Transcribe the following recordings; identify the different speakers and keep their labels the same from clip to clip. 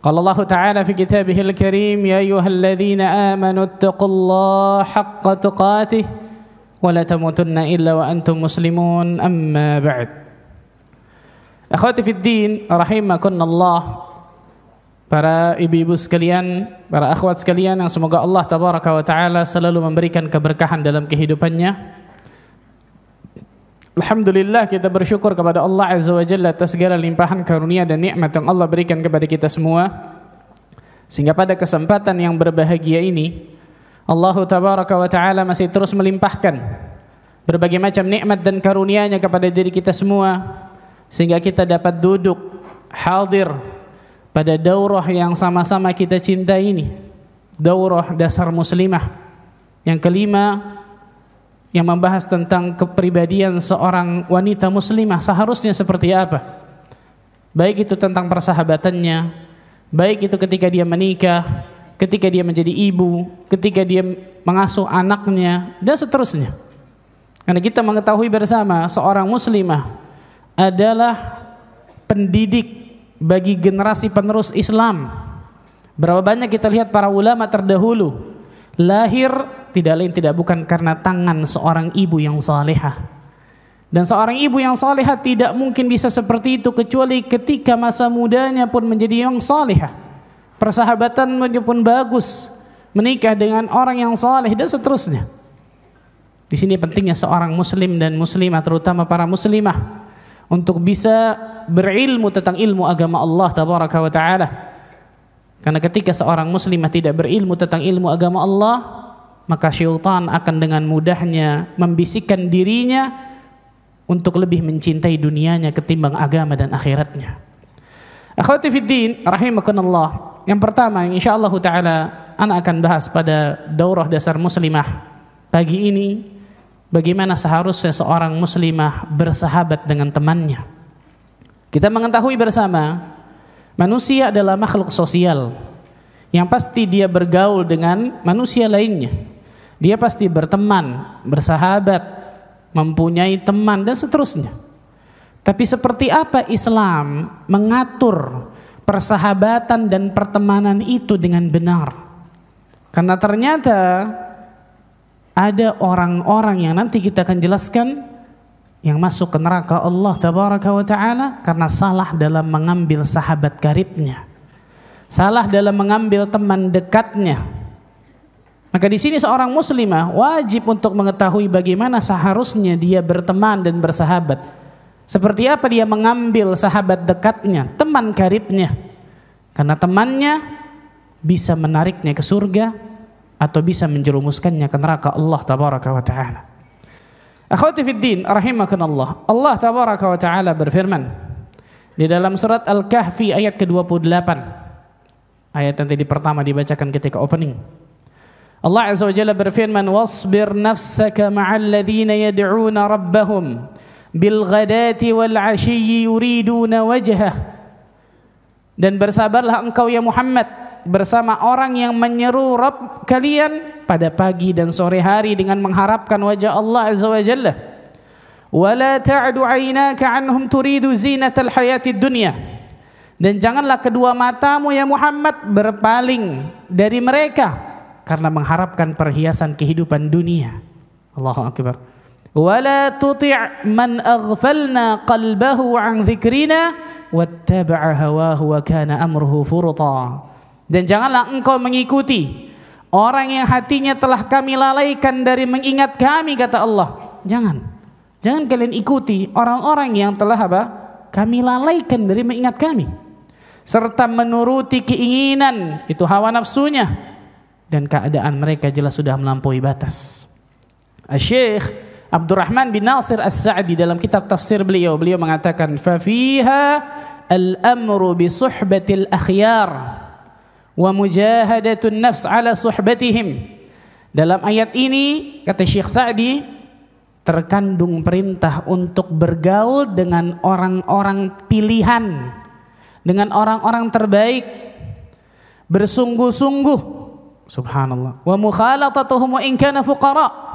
Speaker 1: قال الله تعالى في كتابه الكريم يا أيها الذين آمنوا اتقوا الله حق تقاته ولا تموتن إلا وأنتم مسلمون أما بعد. Akhwati fid din rahimakumullah, para ibu-ibu sekalian, para akhwat sekalian yang semoga Allah tabaraka wa taala selalu memberikan keberkahan dalam kehidupannya. Alhamdulillah, kita bersyukur kepada Allah Azza wa Jalla atas segala limpahan karunia dan nikmat yang Allah berikan kepada kita semua, sehingga pada kesempatan yang berbahagia ini Allah tabaraka wa taala masih terus melimpahkan berbagai macam nikmat dan karunia-Nya kepada diri kita semua, sehingga kita dapat duduk hadir pada daurah yang sama-sama kita cintai ini, daurah dasar muslimah yang kelima, yang membahas tentang kepribadian seorang wanita muslimah seharusnya seperti apa, baik itu tentang persahabatannya, baik itu ketika dia menikah, ketika dia menjadi ibu, ketika dia mengasuh anaknya, dan seterusnya. Karena kita mengetahui bersama seorang muslimah adalah pendidik bagi generasi penerus Islam. Berapa banyak kita lihat para ulama terdahulu lahir tidak lain tidak bukan karena tangan seorang ibu yang salehah. Dan seorang ibu yang salehah tidak mungkin bisa seperti itu kecuali ketika masa mudanya pun menjadi yang salehah, persahabatannya pun bagus, menikah dengan orang yang saleh dan seterusnya. Di sini pentingnya seorang muslim dan muslimah, terutama para muslimah, untuk bisa berilmu tentang ilmu agama Allah tabaraka wa taala. Karena ketika seorang muslimah tidak berilmu tentang ilmu agama Allah, maka syaitan akan dengan mudahnya membisikkan dirinya untuk lebih mencintai dunianya ketimbang agama dan akhiratnya. Akhwati fid din rahimakumullah, yang pertama insyaallah taala ana akan bahas pada daurah dasar muslimah pagi ini, bagaimana seharusnya seorang muslimah bersahabat dengan temannya. Kita mengetahui bersama, manusia adalah makhluk sosial yang pasti dia bergaul dengan manusia lainnya. Dia pasti berteman, bersahabat, mempunyai teman dan seterusnya. Tapi seperti apa Islam mengatur persahabatan dan pertemanan itu dengan benar? Karena ternyata ada orang-orang yang nanti kita akan jelaskan yang masuk ke neraka Allah tabaraka wa taala karena salah dalam mengambil sahabat karibnya, salah dalam mengambil teman dekatnya. Maka di sini seorang muslimah wajib untuk mengetahui bagaimana seharusnya dia berteman dan bersahabat. Seperti apa dia mengambil sahabat dekatnya, teman karibnya. Karena temannya bisa menariknya ke surga atau bisa menjerumuskannya ke neraka Allah tabaraka wa taala. Akhwati fid din rahimakumullah, Allah tabaraka wa taala berfirman di dalam surat Al-Kahfi ayat ke-28. Ayat yang tadi pertama dibacakan ketika opening. Allah azza wa jalla berfirman, "Wasbir nafsaka ma'al ladzina yad'una rabbahum bil ghadati wal 'ashiyyi yuriduna wajhah." Dan bersabarlah engkau ya Muhammad bersama orang yang menyeru Rabb kalian pada pagi dan sore hari dengan mengharapkan wajah Allah azza wa jalla. Wala ta'du 'ainaka 'anhum turidu zinatal hayatid dunya. Dan janganlah kedua matamu ya Muhammad berpaling dari mereka karena mengharapkan perhiasan kehidupan dunia. Allahu akbar. Wala tuti' man aghfalna qalbahu 'an dzikrina wattaba'a hawahu wa kana amruhu furta. Dan janganlah engkau mengikuti orang yang hatinya telah kami lalaikan dari mengingat kami, kata Allah. Jangan kalian ikuti orang-orang yang telah kami lalaikan dari mengingat kami, serta menuruti keinginan, itu hawa nafsunya, dan keadaan mereka jelas sudah melampaui batas. Syekh Abdurrahman bin Nasir As-Sa'di dalam kitab tafsir beliau mengatakan, "Fafiha al-amru bi suhbatil akhyar wa mujahadatun nafs ala suhbatihim." Dalam ayat ini, kata Syekh Sa'di, terkandung perintah untuk bergaul dengan orang-orang pilihan, dengan orang-orang terbaik, bersungguh-sungguh, subhanallah, wa mukhalatatuhum wa in kana fuqara,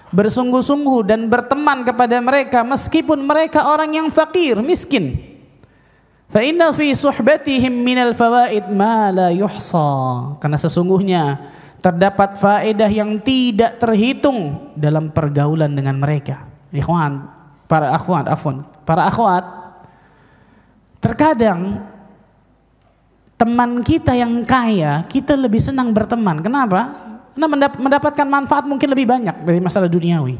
Speaker 1: bersungguh-sungguh dan berteman kepada mereka meskipun mereka orang yang fakir, miskin. Fa inna fi suhbatihim minal fawaid ma la yuhsa. Karena sesungguhnya terdapat faedah yang tidak terhitung dalam pergaulan dengan mereka. Para akhwat, terkadang teman kita yang kaya, kita lebih senang berteman. Kenapa? Karena mendapatkan manfaat mungkin lebih banyak dari masalah duniawi.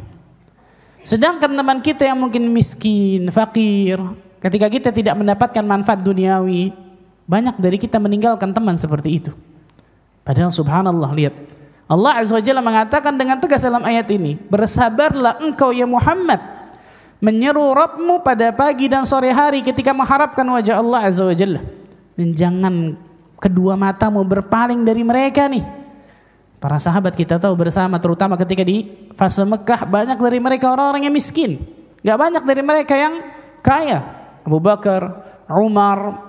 Speaker 1: Sedangkan teman kita yang mungkin miskin, fakir, ketika kita tidak mendapatkan manfaat duniawi, banyak dari kita meninggalkan teman seperti itu. Padahal subhanallah, lihat, Allah Azza wa Jalla mengatakan dengan tegas dalam ayat ini, bersabarlah engkau ya Muhammad, menyeru Rabbmu pada pagi dan sore hari ketika mengharapkan wajah Allah Azza wa Jalla. Dan jangan kedua matamu berpaling dari mereka nih. Para sahabat kita tahu bersama, terutama ketika di fase Mekah, banyak dari mereka orang-orang yang miskin. Gak banyak dari mereka yang kaya. Abu Bakar, Umar,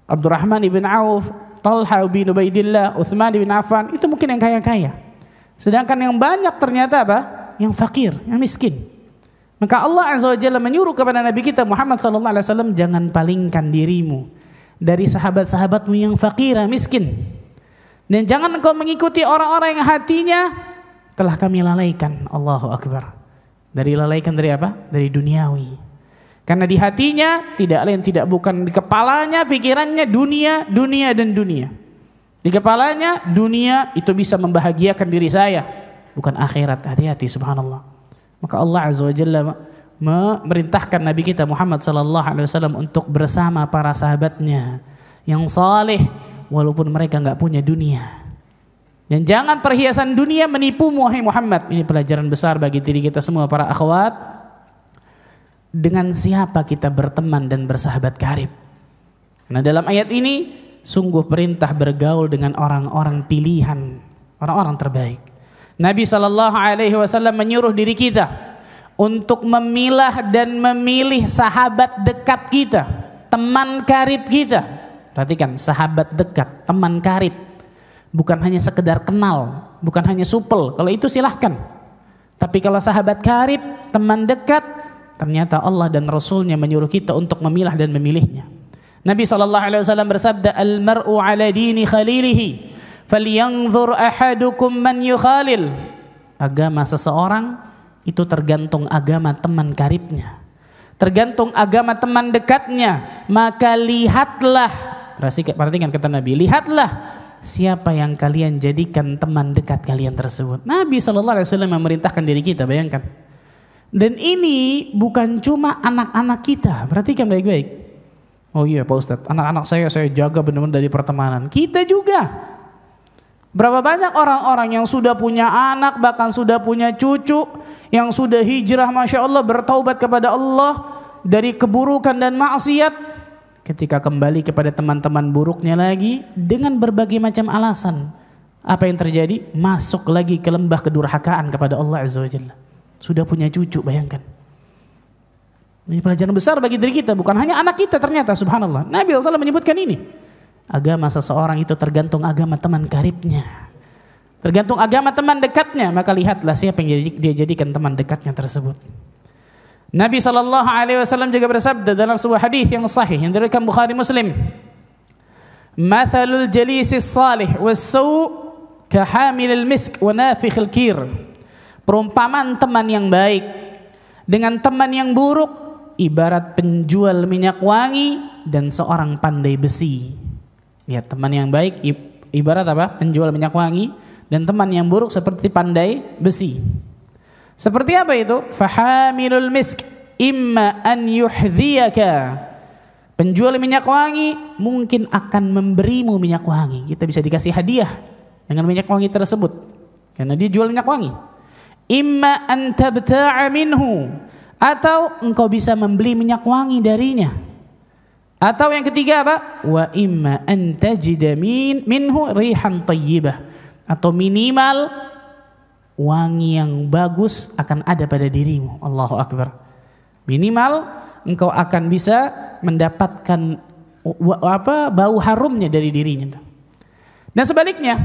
Speaker 1: Abdurrahman ibn Auf, Talha bin Ubaidillah, Uthman bin Affan, itu mungkin yang kaya-kaya. Sedangkan yang banyak ternyata apa? Yang fakir, yang miskin. Maka Allah Azza wa Jalla menyuruh kepada Nabi kita Muhammad sallallahu alaihi wasallam, jangan palingkan dirimu dari sahabat-sahabatmu yang fakir, miskin. Dan jangan engkau mengikuti orang-orang yang hatinya telah kami lalaikan. Allahu Akbar. Dari lalaikan dari apa? Dari duniawi. Karena di hatinya tidak lain tidak bukan, di kepalanya pikirannya dunia, dunia dan dunia. Di kepalanya dunia itu bisa membahagiakan diri saya, bukan akhirat. Hati-hati subhanallah. Maka Allah Azza wa Jalla memerintahkan Nabi kita Muhammad sallallahu alaihi wasallam untuk bersama para sahabatnya yang saleh walaupun mereka enggak punya dunia. Dan jangan perhiasan dunia menipumu wahai Muhammad. Ini pelajaran besar bagi diri kita semua para akhwat. Dengan siapa kita berteman dan bersahabat karib. Nah dalam ayat ini sungguh perintah bergaul dengan orang-orang pilihan, orang-orang terbaik. Nabi SAW menyuruh diri kita untuk memilah dan memilih sahabat dekat kita, teman karib kita. Perhatikan, sahabat dekat, teman karib. Bukan hanya sekedar kenal, bukan hanya supel. Kalau itu silahkan. Tapi kalau sahabat karib, teman dekat, ternyata Allah dan Rasulnya menyuruh kita untuk memilah dan memilihnya. Nabi SAW bersabda, Al-mar'u ala dini khalilihi, falyanzur ahadukum man yukhalil. Agama seseorang itu tergantung agama teman karibnya, tergantung agama teman dekatnya. Maka lihatlah, perhatikan kata Nabi, lihatlah siapa yang kalian jadikan teman dekat kalian tersebut. Nabi SAW memerintahkan diri kita, bayangkan. Dan ini bukan cuma anak-anak kita, perhatikan baik-baik. Oh iya Pak Ustadz, anak-anak saya jaga benar-benar dari pertemanan. Kita juga. Berapa banyak orang-orang yang sudah punya anak, bahkan sudah punya cucu, yang sudah hijrah Masya Allah, bertaubat kepada Allah dari keburukan dan maksiat. Ketika kembali kepada teman-teman buruknya lagi, dengan berbagai macam alasan. Apa yang terjadi? Masuk lagi ke lembah kedurhakaan kepada Allah Azza wa Jalla. Sudah punya cucu, bayangkan. Ini pelajaran besar bagi diri kita, bukan hanya anak kita ternyata, subhanallah. Nabi SAW menyebutkan ini. Agama seseorang itu tergantung agama teman karibnya, tergantung agama teman dekatnya. Maka lihatlah siapa yang dia jadikan teman dekatnya tersebut. Nabi SAW juga bersabda dalam sebuah hadis yang sahih yang diriwayatkan Bukhari Muslim, "Mathalul jalisis salih was-sau' kahamilil misk wa nafikhil kir." Perumpamaan teman yang baik dengan teman yang buruk ibarat penjual minyak wangi dan seorang pandai besi. Lihat, teman yang baik ibarat apa? Penjual minyak wangi, dan teman yang buruk seperti pandai besi. Seperti apa itu? Fahamilul misk imma an yuhdhiyaka. Penjual minyak wangi mungkin akan memberimu minyak wangi. Kita bisa dikasih hadiah dengan minyak wangi tersebut karena dia jual minyak wangi. Imma an tabta'a minhu, atau engkau bisa membeli minyak wangi darinya. Atau yang ketiga apa? Wa imma an tajida minhu rihan tayyibah, atau minimal wangi yang bagus akan ada pada dirimu. Allahu Akbar. Minimal engkau akan bisa mendapatkan bau harumnya dari dirinya. Dan sebaliknya,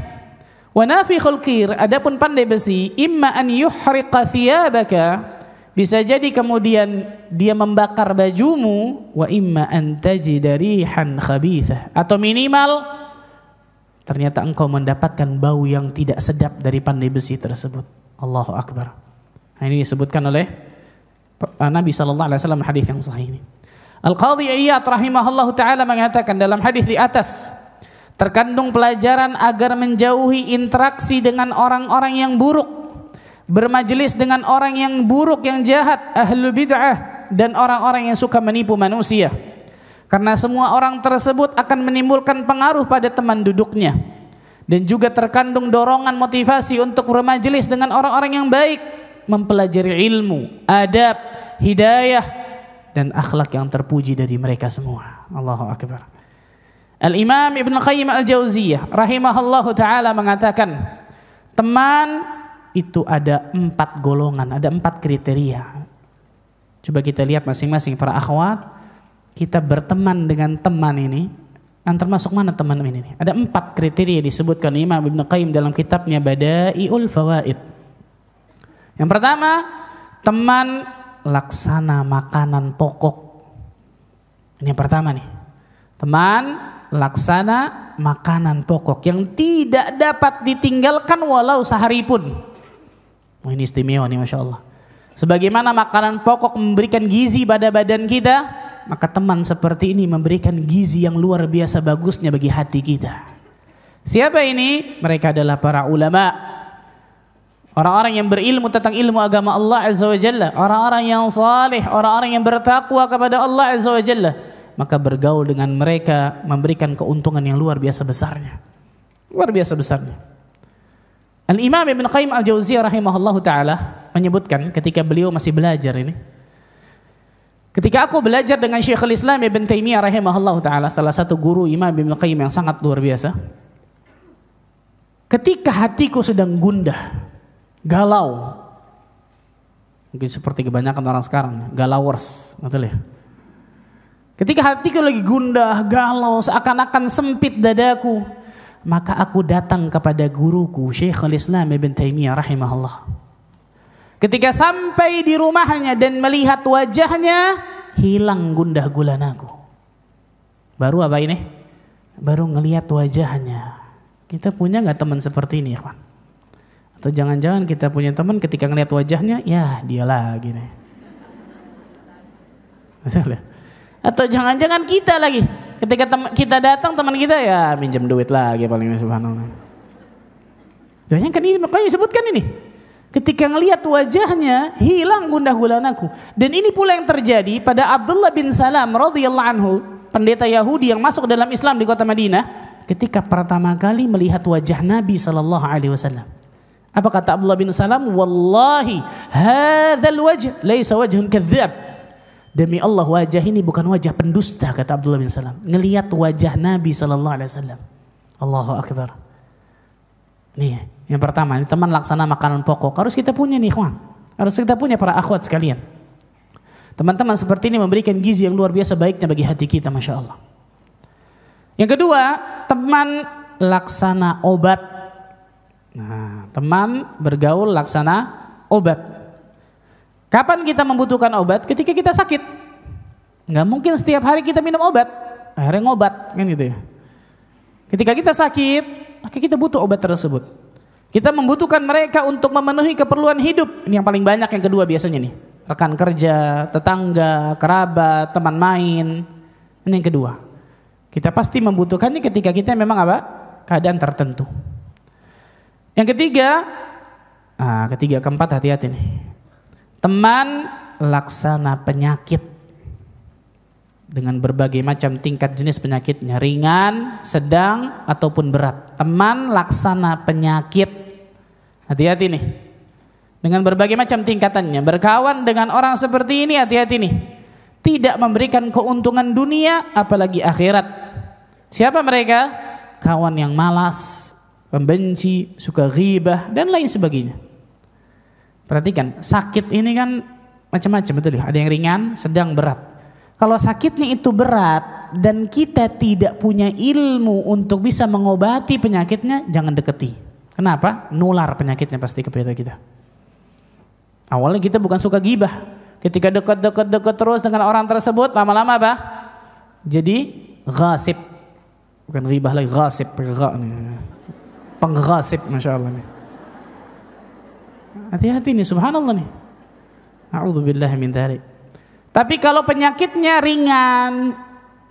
Speaker 1: wa nafikhul qir, adapun pandai besi, imma an yuhriqa thiyabaka bisa jadi kemudian dia membakar bajumu, wa imma an tajida rihan khabithah, atau minimal ternyata engkau mendapatkan bau yang tidak sedap dari pandai besi tersebut. Allahu akbar. Nah, ini disebutkan oleh Nabi sallallahu alaihi wasallam hadis yang sahih ini. Al-Qadhi Iyad rahimahullahu taala mengatakan dalam hadis di atas, terkandung pelajaran agar menjauhi interaksi dengan orang-orang yang buruk, bermajelis dengan orang yang buruk, yang jahat, ahlu bid'ah, dan orang-orang yang suka menipu manusia. Karena semua orang tersebut akan menimbulkan pengaruh pada teman duduknya. Dan juga terkandung dorongan motivasi untuk bermajelis dengan orang-orang yang baik, mempelajari ilmu, adab, hidayah, dan akhlak yang terpuji dari mereka semua. Allahu akbar. Al-Imam Ibn Qayyim Al-Jauziyah rahimahullahu ta'ala mengatakan, teman itu ada 4 golongan, ada 4 kriteria. Coba kita lihat masing-masing para akhwat, kita berteman dengan teman ini, termasuk mana teman ini? Ada 4 kriteria disebutkan Imam Ibn Qayyim dalam kitabnya Bada'iul Fawaid. Yang pertama, teman laksana makanan pokok. Ini yang pertama nih. Teman laksana makanan pokok yang tidak dapat ditinggalkan walau sehari pun. Oh, ini istimewa nih, Masya Allah. Sebagaimana makanan pokok memberikan gizi pada badan kita, maka teman seperti ini memberikan gizi yang luar biasa bagusnya bagi hati kita. Siapa ini? Mereka adalah para ulama, orang-orang yang berilmu tentang ilmu agama Allah Azza wa Jalla, orang-orang yang saleh, orang-orang yang bertakwa kepada Allah Azza wa Jalla. Maka bergaul dengan mereka memberikan keuntungan yang luar biasa besarnya. Luar biasa besarnya. Al-Imam Ibn Qayyim Al-Jauziyah rahimahullahu ta'ala menyebutkan ketika beliau masih belajar ini. Ketika aku belajar dengan Syekhul Islam Ibn Taimiyah rahimahullahu ta'ala, salah satu guru Imam Ibn Qayyim yang sangat luar biasa. Ketika hatiku sedang gundah, galau. Mungkin seperti kebanyakan orang sekarang, galawers, betul ya? Ketika hatiku lagi gundah, galau, seakan-akan sempit dadaku, maka aku datang kepada guruku Syekhul Islam Ibn Taimiyah rahimahullah. Ketika sampai di rumahnya dan melihat wajahnya, hilang gundah gulanaku. Baru apa ini? Baru ngelihat wajahnya. Kita punya nggak teman seperti ini, ya, atau jangan-jangan kita punya teman ketika ngelihat wajahnya, ya dia lagi nih. Atau jangan-jangan kita lagi, ketika kita datang teman kita, ya minjem duit lagi paling, subhanallah. Jangan kan ini makanya disebutkan ini. Ketika ngelihat wajahnya, hilang gundah gulanaku. Dan ini pula yang terjadi pada Abdullah bin Salam radhiyallahu anhu, pendeta Yahudi yang masuk dalam Islam di kota Madinah, ketika pertama kali melihat wajah Nabi sallallahu alaihi wasallam. Apa kata Abdullah bin Salam? Wallahi hadzal wajh laisa wajhun kadzdzab. Demi Allah, wajah ini bukan wajah pendusta, kata Abdullah bin Salam. Ngelihat wajah Nabi sallallahu alaihi wasallam. Allahu akbar. Nih, yang pertama, ini teman laksana makanan pokok. Harus kita punya nih, kawan. Harus kita punya para akhwat sekalian. Teman-teman seperti ini memberikan gizi yang luar biasa baiknya bagi hati kita, Masya Allah. Yang kedua, teman laksana obat. Nah, teman bergaul laksana obat. Kapan kita membutuhkan obat? Ketika kita sakit. Nggak mungkin setiap hari kita minum obat. Akhirnya ngobat, kan gitu ya. Ketika kita sakit, maka kita butuh obat tersebut. Kita membutuhkan mereka untuk memenuhi keperluan hidup. Ini yang paling banyak, yang kedua biasanya nih. Rekan kerja, tetangga, kerabat, teman main. Ini yang kedua. Kita pasti membutuhkannya ketika kita memang apa? Keadaan tertentu. Yang ketiga, keempat, hati-hati nih. Teman laksana penyakit dengan berbagai macam tingkat jenis penyakitnya, ringan, sedang, ataupun berat. Teman laksana penyakit, hati-hati nih, dengan berbagai macam tingkatannya. Berkawan dengan orang seperti ini, hati-hati nih, tidak memberikan keuntungan dunia apalagi akhirat. Siapa mereka? Kawan yang malas, pembenci, suka ghibah, dan lain sebagainya. Perhatikan, sakit ini kan macam-macam, betul ya? Ada yang ringan, sedang, berat. Kalau sakitnya itu berat dan kita tidak punya ilmu untuk bisa mengobati penyakitnya, jangan deketi. Kenapa? Nular penyakitnya pasti kepada kita. Awalnya kita bukan suka gibah. Ketika dekat terus dengan orang tersebut, lama-lama apa? Jadi ghasib. Bukan ghibah lagi, ghasib. Pengghasib, Masya Allah nih. Hati-hati nih, subhanallah nih. A'udzubillah min dzalik. Tapi kalau penyakitnya ringan,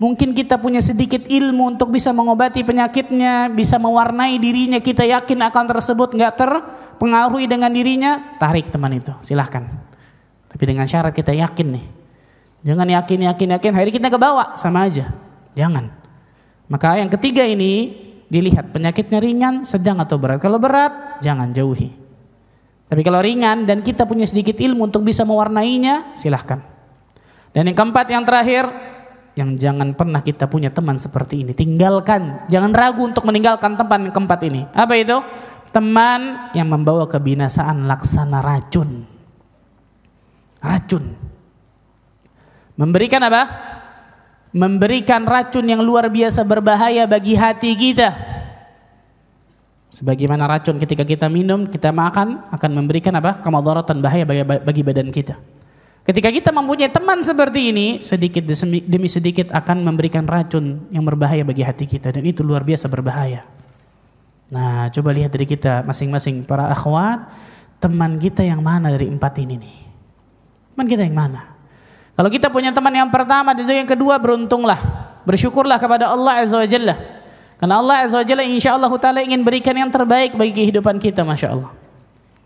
Speaker 1: mungkin kita punya sedikit ilmu untuk bisa mengobati penyakitnya, bisa mewarnai dirinya, kita yakin akan tersebut nggak terpengaruhi dengan dirinya, tarik teman itu, silahkan. Tapi dengan syarat kita yakin nih. Jangan yakin, akhirnya kita kebawa, sama aja. Jangan. Maka yang ketiga ini, dilihat penyakitnya ringan, sedang atau berat. Kalau berat, jangan jauhi. Tapi kalau ringan dan kita punya sedikit ilmu untuk bisa mewarnainya, silahkan. Dan yang keempat, yang terakhir, yang jangan pernah kita punya teman seperti ini. Tinggalkan, jangan ragu untuk meninggalkan teman yang keempat ini. Apa itu? Teman yang membawa kebinasaan laksana racun. Racun. Memberikan apa? Memberikan racun yang luar biasa berbahaya bagi hati kita. Sebagaimana racun ketika kita minum, kita makan, akan memberikan apa? Kemudaratan, bahaya bagi badan kita. Ketika kita mempunyai teman seperti ini, sedikit demi sedikit akan memberikan racun yang berbahaya bagi hati kita. Dan itu luar biasa berbahaya. Nah, coba lihat dari kita masing-masing para akhwat, teman kita yang mana dari empat ini nih? Teman kita yang mana? Kalau kita punya teman yang pertama dan yang kedua, beruntunglah. Bersyukurlah kepada Allah Azza wa Jalla. Karena Allah Azza wa Jalla insya Allah ta'ala ingin berikan yang terbaik bagi kehidupan kita, Masya Allah.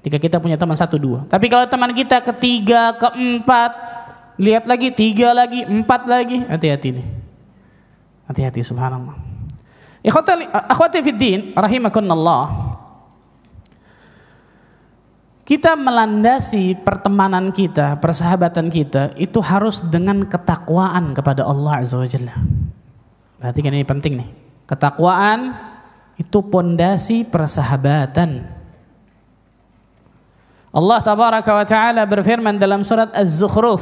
Speaker 1: Jika kita punya teman 1, 2. Tapi kalau teman kita ketiga, keempat, lihat lagi, 3 lagi, 4 lagi, hati-hati nih. Hati-hati, subhanallah. Akhwati fiddin, rahimakunallah. Kita melandasi pertemanan kita, persahabatan kita, itu harus dengan ketakwaan kepada Allah Azza wa Jalla. Perhatikan, ini penting nih. Ketakwaan itu pondasi persahabatan. Allah tabaraka wa ta'ala berfirman dalam surat Az-Zukhruf,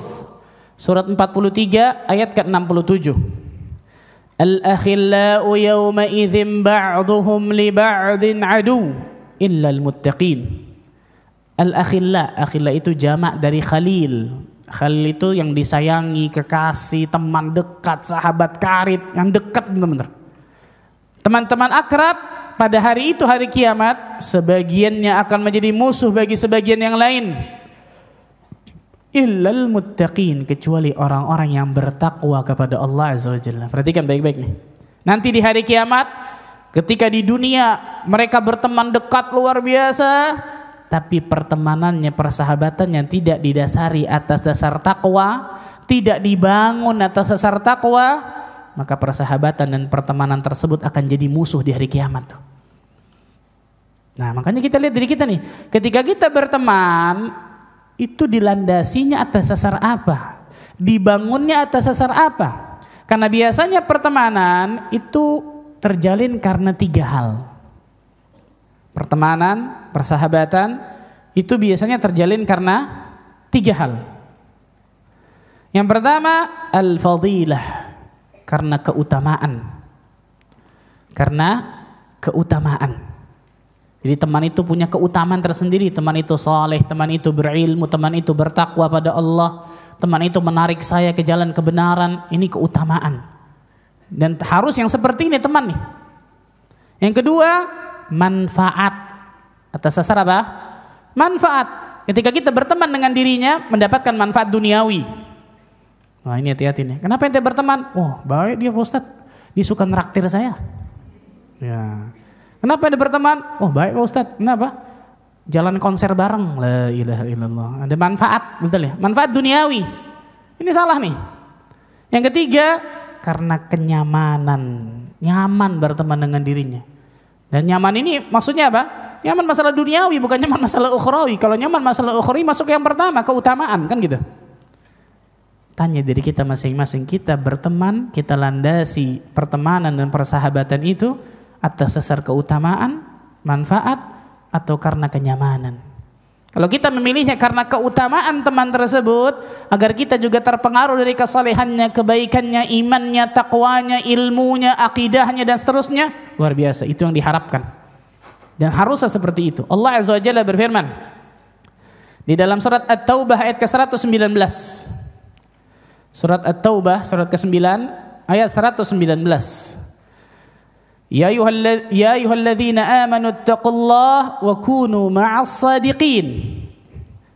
Speaker 1: surat 43 ayat ke-67. Al-akhillau yawma idzin ba'duhum li ba'din adu illa al-muttaqin. Al-akhilla, akhilla itu jamak dari khalil. Khalil itu yang disayangi, kekasih, teman dekat, sahabat karib, yang dekat benar-benar. Teman-teman akrab pada hari itu, hari kiamat, sebagiannya akan menjadi musuh bagi sebagian yang lain. Illal muttaqin, kecuali orang-orang yang bertakwa kepada Allah Azza wa Jalla. Perhatikan baik-baik nih. Nanti di hari kiamat, ketika di dunia mereka berteman dekat luar biasa, tapi pertemanannya, persahabatannya tidak didasari atas dasar takwa, tidak dibangun atas dasar takwa, maka persahabatan dan pertemanan tersebut akan jadi musuh di hari kiamat. Nah, makanya kita lihat diri kita nih, ketika kita berteman, itu dilandasinya atas dasar apa? Dibangunnya atas dasar apa? Karena biasanya pertemanan itu terjalin karena 3 hal. Pertemanan, persahabatan itu biasanya terjalin karena 3 hal. Yang pertama, al-fadilah, karena keutamaan. Karena keutamaan. Jadi teman itu punya keutamaan tersendiri. Teman itu saleh, teman itu berilmu, teman itu bertakwa pada Allah, teman itu menarik saya ke jalan kebenaran. Ini keutamaan. Dan harus yang seperti ini teman nih. Yang kedua, manfaat. Atas dasar apa? Manfaat. Ketika kita berteman dengan dirinya, mendapatkan manfaat duniawi. Wah, ini hati-hati nih. Kenapa ente berteman? Oh, baik dia Pak Ustadz. Dia suka neraktir saya. Ya. Kenapa ente berteman? Oh, baik Pak Ustadz. Kenapa? Jalan konser bareng. La ilaha illallah. Ada manfaat, betul ya? Manfaat duniawi. Ini salah nih. Yang ketiga, karena kenyamanan. Nyaman berteman dengan dirinya. Dan nyaman ini maksudnya apa? Nyaman masalah duniawi, bukan nyaman masalah ukhrawi. Kalau nyaman masalah ukhrawi masuk yang pertama, keutamaan, kan gitu. Tanya diri kita masing-masing, kita berteman, kita landasi pertemanan dan persahabatan itu atas dasar keutamaan, manfaat, atau karena kenyamanan. Kalau kita memilihnya karena keutamaan teman tersebut, agar kita juga terpengaruh dari kesalehannya, kebaikannya, imannya, takwanya, ilmunya, akidahnya, dan seterusnya, luar biasa. Itu yang diharapkan. Dan harusnya seperti itu. Allah Azza wa Jalla berfirman Di dalam surat At-Taubah ayat ke-119. Surat At-Taubah surat ke-9 ayat 119. Ya ayyuhalladzina amanu taqullaha wa kunu ma'as sadiqin.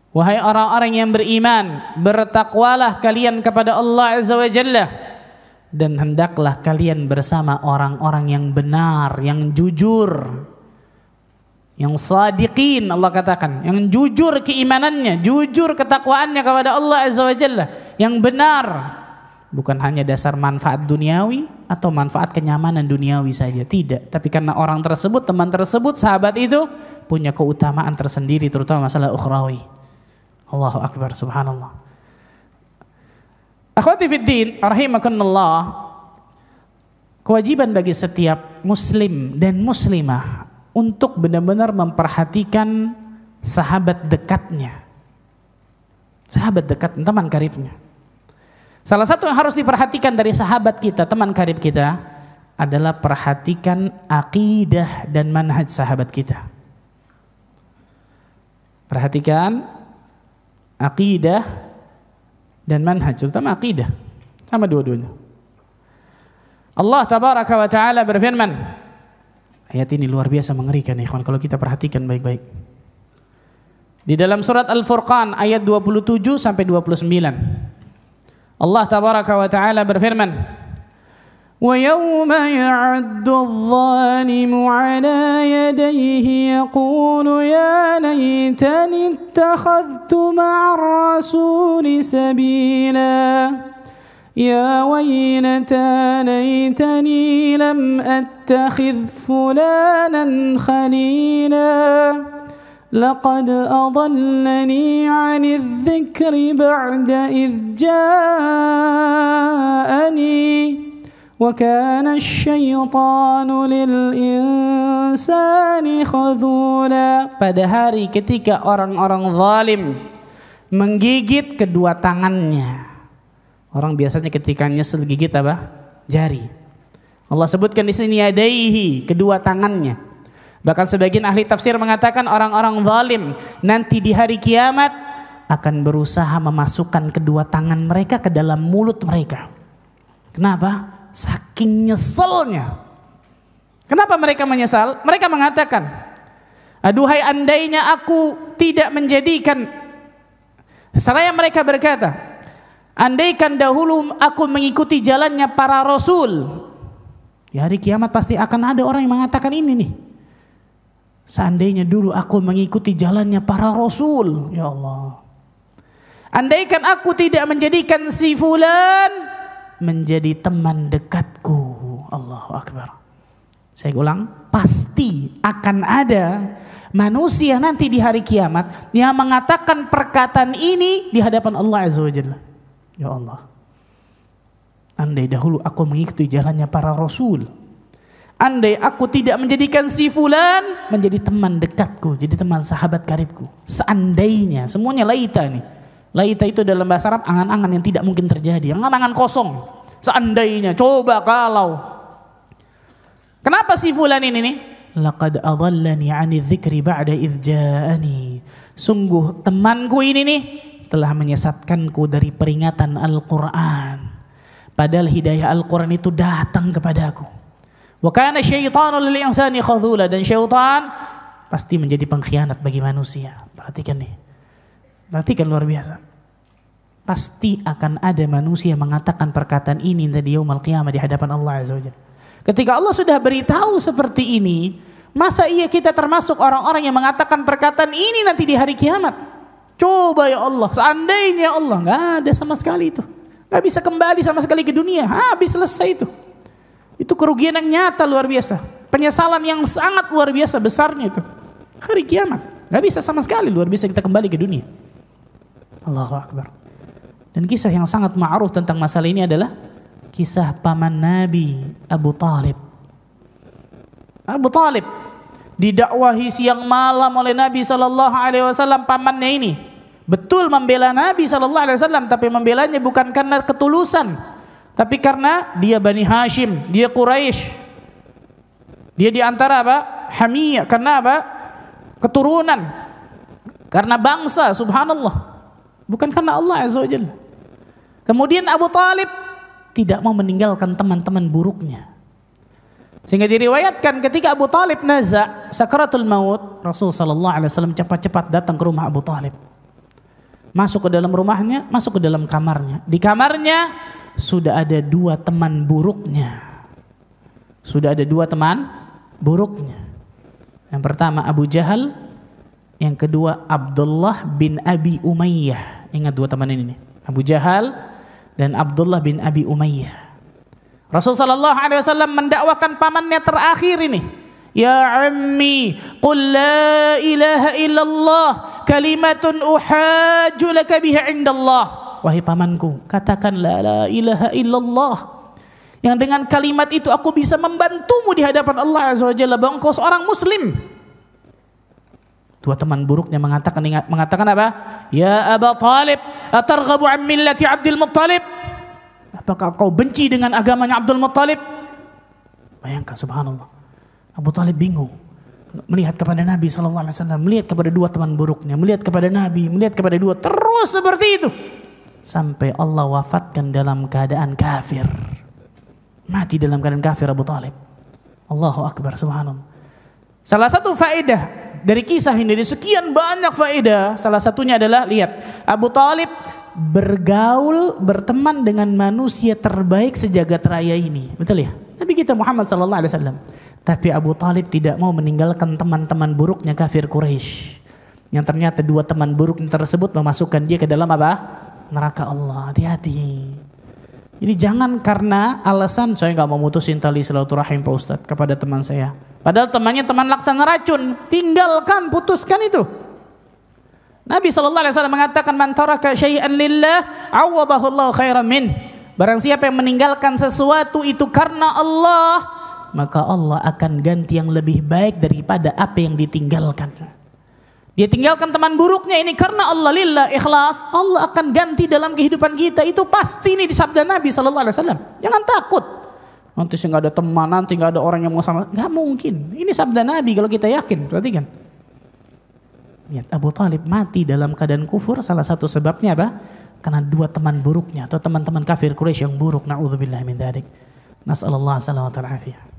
Speaker 1: Wahai orang-orang yang beriman, bertakwalah kalian kepada Allah Azza wa Jalla, dan hendaklah kalian bersama orang-orang yang benar, yang jujur, yang sadiqin. Allah katakan, yang jujur keimanannya, jujur ketakwaannya kepada Allah Azza wa Jalla, yang benar, bukan hanya dasar manfaat duniawi atau manfaat kenyamanan duniawi saja, tidak, tapi karena orang tersebut, teman tersebut, sahabat itu punya keutamaan tersendiri, terutama masalah ukhrawi. Allahu Akbar, subhanallah. Akhwati fiddin, rahimakumullah, kewajiban bagi setiap muslim dan muslimah untuk benar-benar memperhatikan sahabat dekatnya, sahabat dekat, teman karibnya. Salah satu yang harus diperhatikan dari sahabat kita, teman karib kita, adalah perhatikan akidah dan manhaj sahabat kita. Perhatikan akidah dan manhaj, terutama akidah, sama dua-duanya. Allah tabaraka wa ta'ala berfirman, ayat ini luar biasa mengerikan ikhwan kalau kita perhatikan baik-baik. Di dalam surat Al-Furqan ayat 27 sampai 29. Allah tabaraka wa ta'ala berfirman, وَيَوْمَ يَعَدُّ الظَّالِمُ عَلَى يَدَيْهِ يَقُولُ يَا لَيْتَنِي اتَّخَذْتُ مَعَ الرَّسُولِ سَبِيلًا يَا وَيْلَتَى لَيْتَنِي لَمْ أَتَّخِذْ فُلَانًا خَلِيلًا لَقَدْ أَضَلَّنِي عَنِ الذِّكْرِ بَعْدَ إِذْ جَاءَنِي وَكَانَ الشَّيْطَانُ لِلْإِنسَانِ خَذُولًا. Pada hari ketika orang-orang zalim menggigit kedua tangannya. Orang biasanya ketika nyesel gigit apa? Jari. Allah sebutkan di sini yadaihi, kedua tangannya. Bahkan sebagian ahli tafsir mengatakan orang-orang zalim nanti di hari kiamat akan berusaha memasukkan kedua tangan mereka ke dalam mulut mereka. Kenapa? Saking nyeselnya. Kenapa mereka menyesal? Mereka mengatakan, aduhai andainya aku tidak menjadikan, seraya mereka berkata, andaikan dahulu aku mengikuti jalannya para rasul. Di hari kiamat pasti akan ada orang yang mengatakan ini nih. Seandainya dulu aku mengikuti jalannya para rasul, ya Allah. Andaikan aku tidak menjadikan si fulan menjadi teman dekatku. Allahu Akbar. Saya ulang, pasti akan ada manusia nanti di hari kiamat yang mengatakan perkataan ini di hadapan Allah Azza wa Jalla. Ya Allah, andai dahulu aku mengikuti jalannya para rasul, andai aku tidak menjadikan si fulan menjadi teman dekatku, jadi teman sahabat karibku. Seandainya, semuanya laita nih. Laita itu dalam bahasa Arab angan-angan yang tidak mungkin terjadi, angan-angan kosong. Seandainya, coba kalau. Kenapa si fulan ini nih? Laqad adallani 'ani dzikri ba'da idz ja'ani. Sungguh temanku ini nih telah menyesatkanku dari peringatan Al-Qur'an. Padahal hidayah Al-Qur'an itu datang kepadaku. Wa kana syaitanu lil insani khadhula, dan syaitan pasti menjadi pengkhianat bagi manusia. Perhatikan nih. Perhatikan, luar biasa. Pasti akan ada manusia yang mengatakan perkataan ini di yaumul qiyamah di hadapan Allah Azza wa Jalla. Ketika Allah sudah beritahu seperti ini, masa iya kita termasuk orang-orang yang mengatakan perkataan ini nanti di hari kiamat? Coba ya Allah, seandainya Allah, nggak ada sama sekali itu. Nggak bisa kembali sama sekali ke dunia, habis selesai itu. Itu kerugian yang nyata luar biasa. Penyesalan yang sangat luar biasa besarnya itu. Hari kiamat, nggak bisa sama sekali luar biasa kita kembali ke dunia. Allahu Akbar. Dan kisah yang sangat ma'ruf tentang masalah ini adalah kisah paman Nabi Abu Talib. Abu Talib didakwahi siang malam oleh Nabi SAW, pamannya ini betul membela Nabi SAW, tapi membelanya bukan karena ketulusan, tapi karena dia Bani Hashim, dia Quraisy, dia di antara apa? Hamiyah, karena apa? Keturunan karena bangsa, subhanallah, bukan karena Allah Azza wa Jalla. Kemudian Abu Talib tidak mau meninggalkan teman-teman buruknya. Sehingga diriwayatkan ketika Abu Talib naza sakaratul maut, Rasul sallallahu alaihi wasallam cepat-cepat datang ke rumah Abu Talib. Masuk ke dalam rumahnya, masuk ke dalam kamarnya. Di kamarnya sudah ada 2 teman buruknya. Sudah ada 2 teman buruknya. Yang pertama Abu Jahal, yang kedua Abdullah bin Abi Umayyah. Ingat 2 teman ini nih, Abu Jahal dan Abdullah bin Abi Umayyah. Rasul sallallahu alaihi wasallam mendakwakan pamannya terakhir ini. Ya ammi, qul la ilaha illallah kalimatun uhajju laka biha indallah. Wahai pamanku, katakan la ilaha illallah, yang dengan kalimat itu aku bisa membantumu di hadapan Allah Azza wa Jalla bahwa engkau seorang muslim. 2 teman buruknya mengatakan apa? Ya Aba Talib, atarghabu an millati Abdul Muttalib? Apakah kau benci dengan agamanya Abdul Muttalib? Bayangkan, subhanallah. Abu Talib bingung melihat kepada Nabi SAW, melihat kepada 2 teman buruknya, melihat kepada Nabi, melihat kepada 2, terus seperti itu sampai Allah wafatkan dalam keadaan kafir. Mati dalam keadaan kafir Abu Talib. Allahu Akbar, subhanallah. Salah satu faedah dari kisah ini, dari sekian banyak faedah, salah satunya adalah lihat Abu Talib bergaul, berteman dengan manusia terbaik sejagat raya ini. Betul ya? Nabi kita Muhammad SAW. Tapi Abu Talib tidak mau meninggalkan teman-teman buruknya kafir Quraisy, yang ternyata 2 teman buruknya tersebut memasukkan dia ke dalam apa? Neraka Allah. Hati-hati. Jadi jangan karena alasan saya nggak mau mutusin tali silaturahim Pak Ustadz kepada teman saya, padahal temannya teman laksana racun, tinggalkan, putuskan itu. Nabi SAW mengatakan, man taraka syai'an lillah awadahu Allah khairan min. Barang siapa yang meninggalkan sesuatu itu karena Allah, maka Allah akan ganti yang lebih baik daripada apa yang ditinggalkan. Dia tinggalkan teman buruknya ini karena Allah, lillah, ikhlas, Allah akan ganti dalam kehidupan kita. Itu pasti, ini disabda Nabi SAW. Jangan takut, nanti nggak ada teman, nanti nggak ada orang yang mau sama. Nggak mungkin. Ini sabda Nabi kalau kita yakin. Perhatikan. Lihat, Abu Talib mati dalam keadaan kufur. Salah satu sebabnya apa? Karena 2 teman buruknya atau teman-teman kafir Quraisy yang buruk. Na'udzubillah min dzalik. Nas'alullah salawat al-afiyah.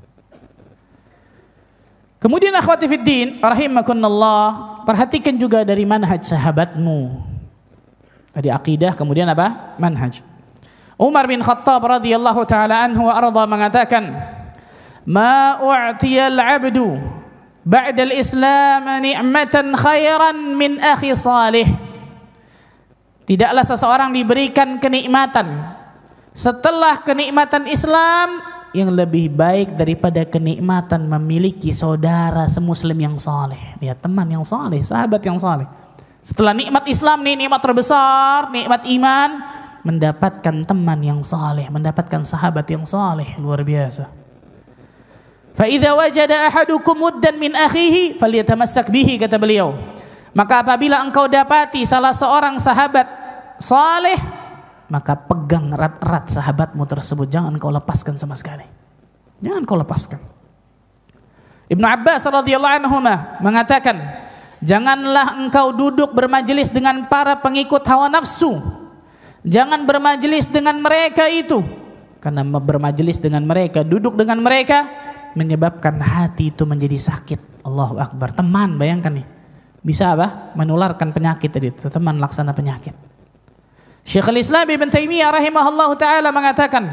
Speaker 1: Kemudian akhwati fiddin rahimakumullah, perhatikan juga dari manhaj sahabatmu. Tadi akidah, kemudian apa? Manhaj. Umar bin Khattab radhiyallahu taala anhu wa arda mengatakan, "Ma u'tiyal 'abdu ba'da al-islam ni'matan khairan min akhi salih." Tidaklah seseorang diberikan kenikmatan setelah kenikmatan Islam yang lebih baik daripada kenikmatan memiliki saudara semuslim yang saleh. Lihat, teman yang saleh, sahabat yang saleh. Setelah nikmat Islam, nikmat terbesar, nikmat iman, mendapatkan teman yang saleh, mendapatkan sahabat yang saleh, luar biasa. Fa idza wajada ahadukum muddan min akhihi falyatamassak bihi, kata beliau. Maka apabila engkau dapati salah seorang sahabat saleh, maka pegang erat-erat sahabatmu tersebut, jangan kau lepaskan sama sekali. Jangan kau lepaskan. Ibnu Abbas radhiyallahu anhu mengatakan, janganlah engkau duduk bermajelis dengan para pengikut hawa nafsu. Jangan bermajelis dengan mereka itu, karena bermajelis dengan mereka, duduk dengan mereka menyebabkan hati itu menjadi sakit. Allahu Akbar. Teman, bayangkan nih, bisa apa? Menularkan penyakit tadi, teman laksana penyakit. Syekhul Islam Ibn Taimiyah rahimahullahu taala mengatakan,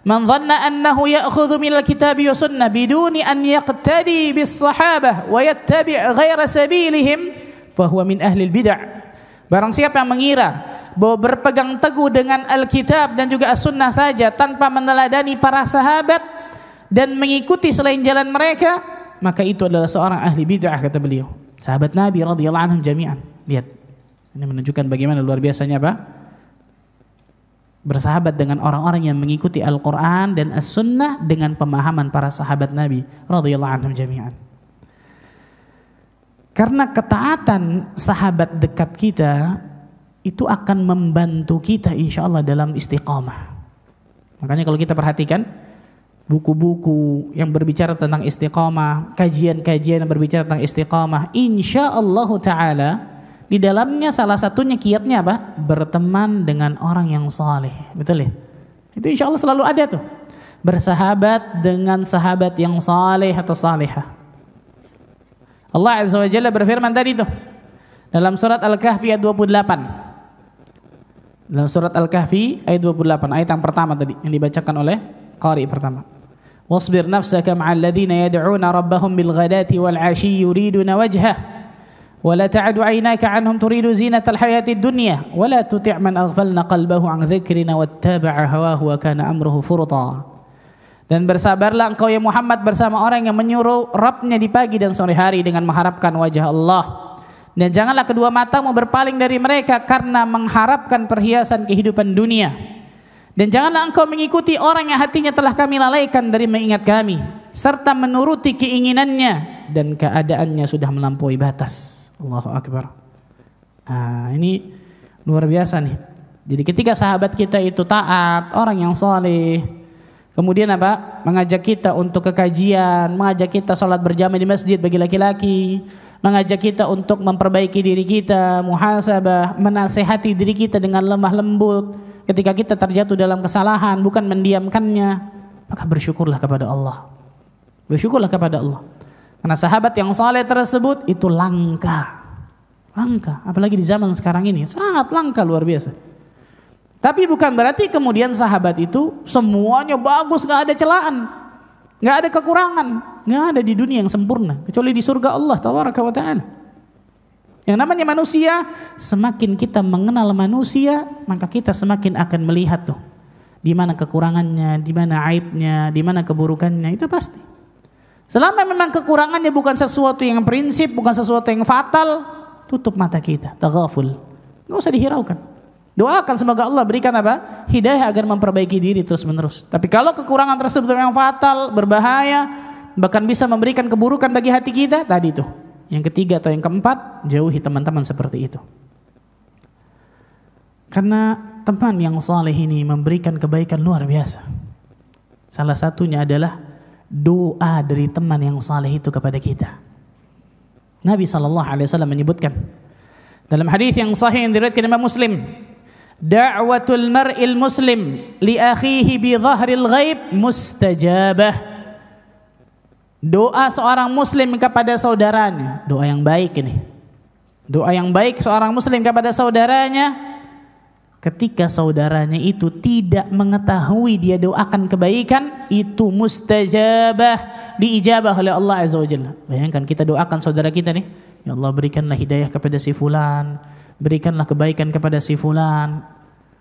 Speaker 1: "Man dhanna annahu ya'khudhu minal kitabi wa sunnah biduni an yaqtadi bis sahabah wa yattabi' ghaira sabilihim fa huwa min ahli bid'ah." Barang siapa yang mengira bahwa berpegang teguh dengan Alkitab dan juga As-Sunnah saja tanpa meneladani para sahabat dan mengikuti selain jalan mereka, maka itu adalah seorang ahli bid'ah, kata beliau. Sahabat Nabi radhiyallahu anhum jami'an. Lihat, ini menunjukkan bagaimana luar biasanya apa? Bersahabat dengan orang-orang yang mengikuti Al-Quran dan As-Sunnah dengan pemahaman para sahabat Nabi radhiyallahu anhum jami'an. Karena ketaatan sahabat dekat kita itu akan membantu kita insya Allah dalam istiqamah. Makanya kalau kita perhatikan buku-buku yang berbicara tentang istiqamah, kajian-kajian yang berbicara tentang istiqamah, insya Allah Ta'ala Di dalamnya salah satunya kiatnya apa? Berteman dengan orang yang saleh. Betul ya? Itu insya Allah selalu ada tuh. Bersahabat dengan sahabat yang saleh atau salihah. Allah Azza wa Jalla berfirman tadi tuh dalam surat Al-Kahfi ayat 28. Dalam surat Al-Kahfi ayat 28, ayat yang pertama tadi yang dibacakan oleh qari pertama. Wasbir nafsaka ma'al ladzina yad'una rabbahum bil ghadati wal 'ashyi yuriduna wajhah wa la ta'du 'aynaka 'anhum turidu zinatal hayatid dunya wa la tuti' man aghfalna qalbahu 'an dzikrina wattaba'a hawahu wa kana amruhu furta. Dan bersabarlah engkau ya Muhammad bersama orang yang menyuruh Rabbnya di pagi dan sore hari dengan mengharapkan wajah Allah. Dan janganlah kedua matamu berpaling dari mereka karena mengharapkan perhiasan kehidupan dunia. Dan janganlah engkau mengikuti orang yang hatinya telah kami lalaikan dari mengingat kami, serta menuruti keinginannya dan keadaannya sudah melampaui batas. Allahu Akbar. Nah, ini luar biasa nih. Jadi ketika sahabat kita itu taat, orang yang saleh, kemudian apa? Mengajak kita untuk kekajian, mengajak kita sholat berjamaah di masjid bagi laki-laki, mengajak kita untuk memperbaiki diri kita, muhasabah, menasehati diri kita dengan lemah lembut. Ketika kita terjatuh dalam kesalahan, bukan mendiamkannya, maka bersyukurlah kepada Allah. Bersyukurlah kepada Allah. Karena sahabat yang saleh tersebut itu langka. Langka, apalagi di zaman sekarang ini, sangat langka luar biasa. Tapi bukan berarti kemudian sahabat itu semuanya bagus, gak ada celaan, gak ada kekurangan, gak ada di dunia yang sempurna kecuali di surga Allah tabaraka wa ta'ala. Yang namanya manusia, semakin kita mengenal manusia, maka kita semakin akan melihat tuh di mana kekurangannya, di mana aibnya, di mana keburukannya, itu pasti. Selama memang kekurangannya bukan sesuatu yang prinsip, bukan sesuatu yang fatal, tutup mata kita, taghaful, nggak usah dihiraukan. Doakan semoga Allah berikan apa? Hidayah agar memperbaiki diri terus menerus. Tapi kalau kekurangan tersebut yang fatal, berbahaya, bahkan bisa memberikan keburukan bagi hati kita, tadi tuh. Yang ketiga atau yang keempat, jauhi teman-teman seperti itu. Karena teman yang saleh ini memberikan kebaikan luar biasa. Salah satunya adalah doa dari teman yang saleh itu kepada kita. Nabi SAW menyebutkan dalam hadis yang sahih yang diriwayatkan Imam Muslim, da'watul mar'il muslim li akhihi bi dhahril ghaib mustajabah. Doa seorang muslim kepada saudaranya, doa yang baik ini. Doa yang baik seorang muslim kepada saudaranya ketika saudaranya itu tidak mengetahui dia doakan kebaikan, itu mustajabah, diijabah oleh Allah Azza wa Jalla. Bayangkan kita doakan saudara kita nih, ya Allah berikanlah hidayah kepada si fulan, berikanlah kebaikan kepada si fulan,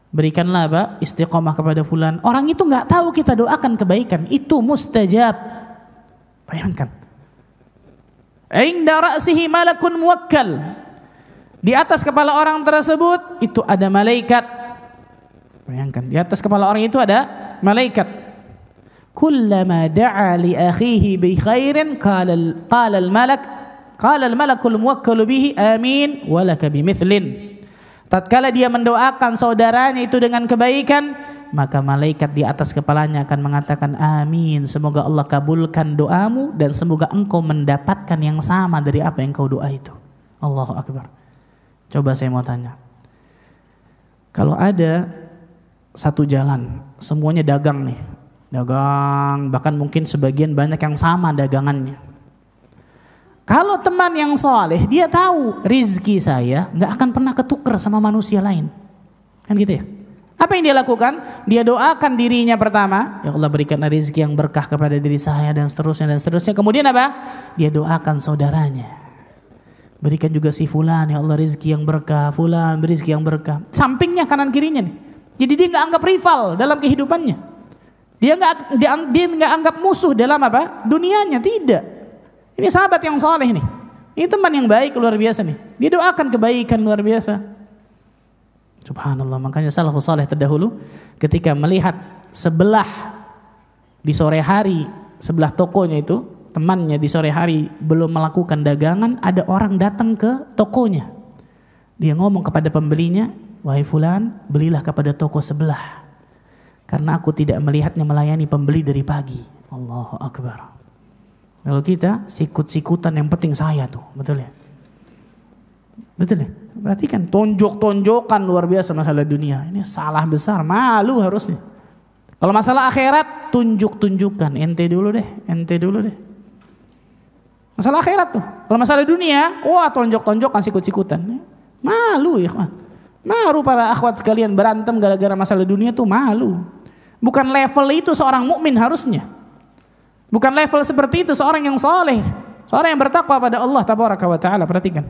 Speaker 1: berikanlah apa? Istiqomah kepada fulan. Orang itu nggak tahu kita doakan kebaikan, itu mustajab. Bayangkan. Inda ra'sihi malakun muwakkal. Di atas kepala orang tersebut itu ada malaikat. Bayangkan, di atas kepala orang itu ada malaikat. Kullama da'a li akhihi bi khairin qala al-malakul muwakkal bihi amin wa laka bimithlin. Tatkala dia mendoakan saudaranya itu dengan kebaikan, maka malaikat di atas kepalanya akan mengatakan amin, semoga Allah kabulkan doamu dan semoga engkau mendapatkan yang sama dari apa yang kau doa itu. Allahu Akbar. Coba saya mau tanya, kalau ada satu jalan semuanya dagang nih, dagang, bahkan mungkin sebagian banyak yang sama dagangannya. Kalau teman yang saleh, dia tahu rizki saya nggak akan pernah ketukar sama manusia lain, kan gitu ya? Apa yang dia lakukan? Dia doakan dirinya pertama, ya Allah berikan rizki yang berkah kepada diri saya dan seterusnya dan seterusnya. Kemudian apa? Dia doakan saudaranya, berikan juga si fulan, ya Allah rizki yang berkah, fulan rizki yang berkah. Sampingnya kanan kirinya nih. Jadi dia nggak anggap rival dalam kehidupannya. Dia nggak anggap musuh dalam apa? Dunianya, tidak. Ini sahabat yang saleh nih. Ini teman yang baik luar biasa nih. Dia doakan kebaikan luar biasa. Subhanallah, makanya salafus saleh terdahulu ketika melihat sebelah di sore hari, sebelah tokonya itu, temannya di sore hari belum melakukan dagangan, ada orang datang ke tokonya. Dia ngomong kepada pembelinya, wahai fulan, belilah kepada toko sebelah, karena aku tidak melihatnya melayani pembeli dari pagi. Allahu Akbar. Kalau kita sikut-sikutan yang penting saya tuh, betul ya? Betul ya? Perhatikan, tonjok-tonjokan luar biasa masalah dunia. Ini salah besar, malu harusnya. Kalau masalah akhirat, tunjuk-tunjukkan. Ente dulu deh. Masalah akhirat tuh. Kalau masalah dunia, wah tonjok-tonjokan, sikut-sikutan. Malu ya. Malu para akhwat sekalian berantem gara-gara masalah dunia tuh malu. Bukan level itu seorang mukmin harusnya. Bukan level seperti itu seorang yang soleh. Seorang yang bertakwa pada Allah tabaraka wa ta'ala. Perhatikan.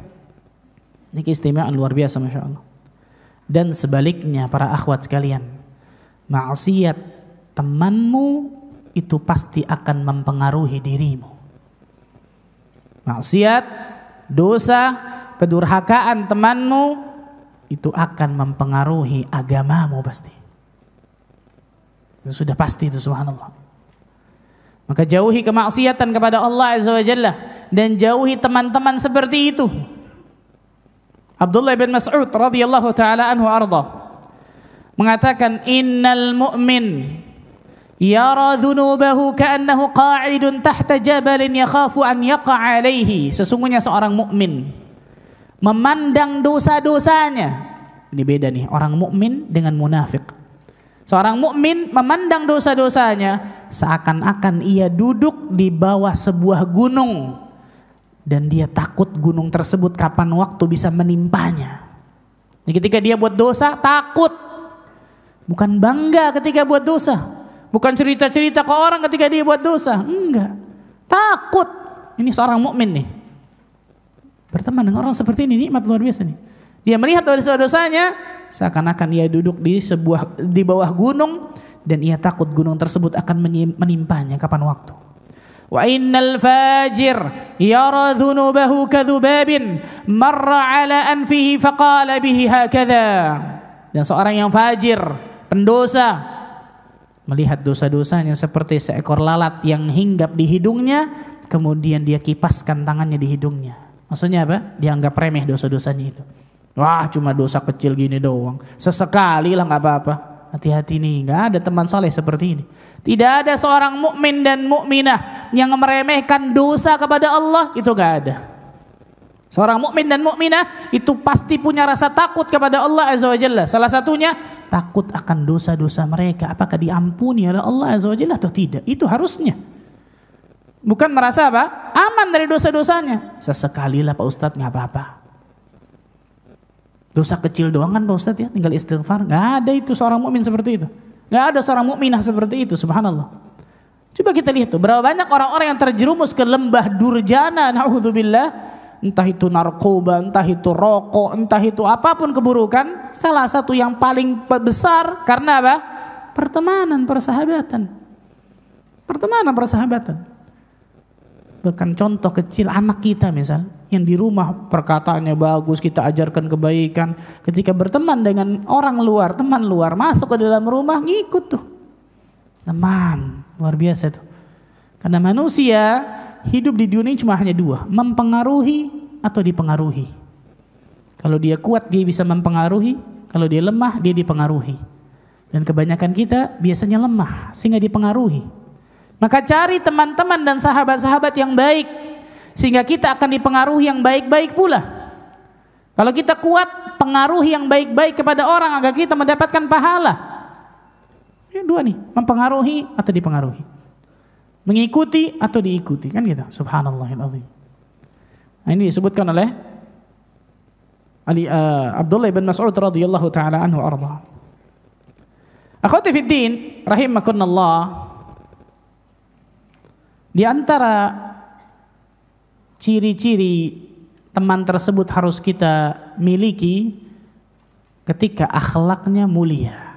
Speaker 1: Ini keistimewaan luar biasa, Masya Allah. Dan sebaliknya para akhwat sekalian, maksiat temanmu itu pasti akan mempengaruhi dirimu. Maksiat, dosa, kedurhakaan temanmu itu akan mempengaruhi agamamu pasti. Itu sudah pasti itu, subhanallah. Maka jauhi kemaksiatan kepada Allah Azza wa Jalla dan jauhi teman-teman seperti itu. Abdullah bin Mas'ud radhiyallahu taala anhu arda mengatakan, innal mu'min yara dhunubahu ka'annahu qa'idun tahta jabalin yakhafu an yaqa'a alaihi. Sesungguhnya seorang mukmin memandang dosa-dosanya. Ini beda nih, orang mukmin dengan munafik. Seorang mukmin memandang dosa-dosanya seakan-akan ia duduk di bawah sebuah gunung dan dia takut gunung tersebut kapan waktu bisa menimpanya. Jadi ketika dia buat dosa takut, bukan bangga ketika buat dosa, bukan cerita-cerita ke orang ketika dia buat dosa, enggak, takut. Ini seorang mukmin nih. Berteman dengan orang seperti ini nikmat luar biasa nih. Dia melihat dosa-dosanya seakan-akan ia duduk di bawah gunung dan ia takut gunung tersebut akan menimpanya kapan waktu. Wa innal fajir yara dhunubahu kadhubabin marra ala anfihi faqala bihi hakadha. Dan seorang yang fajir, pendosa, melihat dosa-dosanya seperti seekor lalat yang hinggap di hidungnya, kemudian dia kipaskan tangannya di hidungnya. Maksudnya apa? Dianggap remeh dosa-dosanya itu. Wah, cuma dosa kecil gini doang. Sesekali lah nggak apa-apa. Hati-hati nih, nggak ada teman saleh seperti ini. Tidak ada seorang mukmin dan mukminah yang meremehkan dosa kepada Allah, itu nggak ada. Seorang mukmin dan mukminah itu pasti punya rasa takut kepada Allah Azza wa Jalla. Salah satunya takut akan dosa-dosa mereka, apakah diampuni oleh Allah Azza wa Jalla atau tidak. Itu harusnya. Bukan merasa apa? Aman dari dosa-dosanya. Sesekali lah Pak Ustadz, nggak apa-apa. Dosa kecil doang kan Pak Ustadz ya, tinggal istighfar. Gak ada itu seorang mukmin seperti itu. Gak ada seorang mukminah seperti itu, subhanallah. Coba kita lihat tuh, berapa banyak orang-orang yang terjerumus ke lembah durjana, na'udzubillah. Entah itu narkoba, entah itu rokok, entah itu apapun keburukan. Salah satu yang paling besar karena apa? Pertemanan, persahabatan. Pertemanan, persahabatan. Bahkan contoh kecil anak kita misal, yang di rumah perkataannya bagus, kita ajarkan kebaikan. Ketika berteman dengan orang luar, teman luar, masuk ke dalam rumah, ngikut tuh. Teman, luar biasa tuh. Karena manusia hidup di dunia cuma hanya dua, mempengaruhi atau dipengaruhi. Kalau dia kuat, dia bisa mempengaruhi. Kalau dia lemah, dia dipengaruhi. Dan kebanyakan kita biasanya lemah, sehingga dipengaruhi. Maka cari teman-teman dan sahabat-sahabat yang baik, sehingga kita akan dipengaruhi yang baik-baik pula. Kalau kita kuat, pengaruhi yang baik-baik kepada orang agar kita mendapatkan pahala. Ini dua nih, mempengaruhi atau dipengaruhi, mengikuti atau diikuti, kan gitu. Subhanallahil-azim. Nah, ini disebutkan oleh Abdullah bin Mas'ud radhiyallahu taala anhu arda. Akhwati fid din, rahimakumullah. Di antara ciri-ciri teman tersebut harus kita miliki ketika akhlaknya mulia.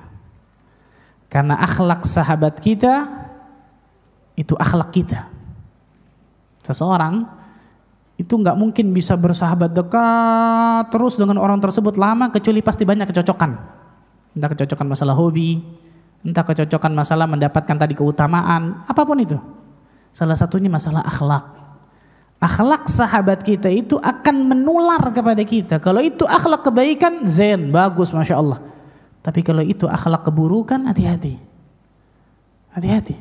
Speaker 1: Karena akhlak sahabat kita itu akhlak kita. Seseorang itu nggak mungkin bisa bersahabat dekat terus dengan orang tersebut lama kecuali pasti banyak kecocokan. Entah kecocokan masalah hobi, entah kecocokan masalah mendapatkan tadi keutamaan, apapun itu. Salah satunya masalah akhlak. Akhlak sahabat kita itu akan menular kepada kita. Kalau itu akhlak kebaikan, zen, bagus, Masya Allah. Tapi kalau itu akhlak keburukan, hati-hati. Hati-hati.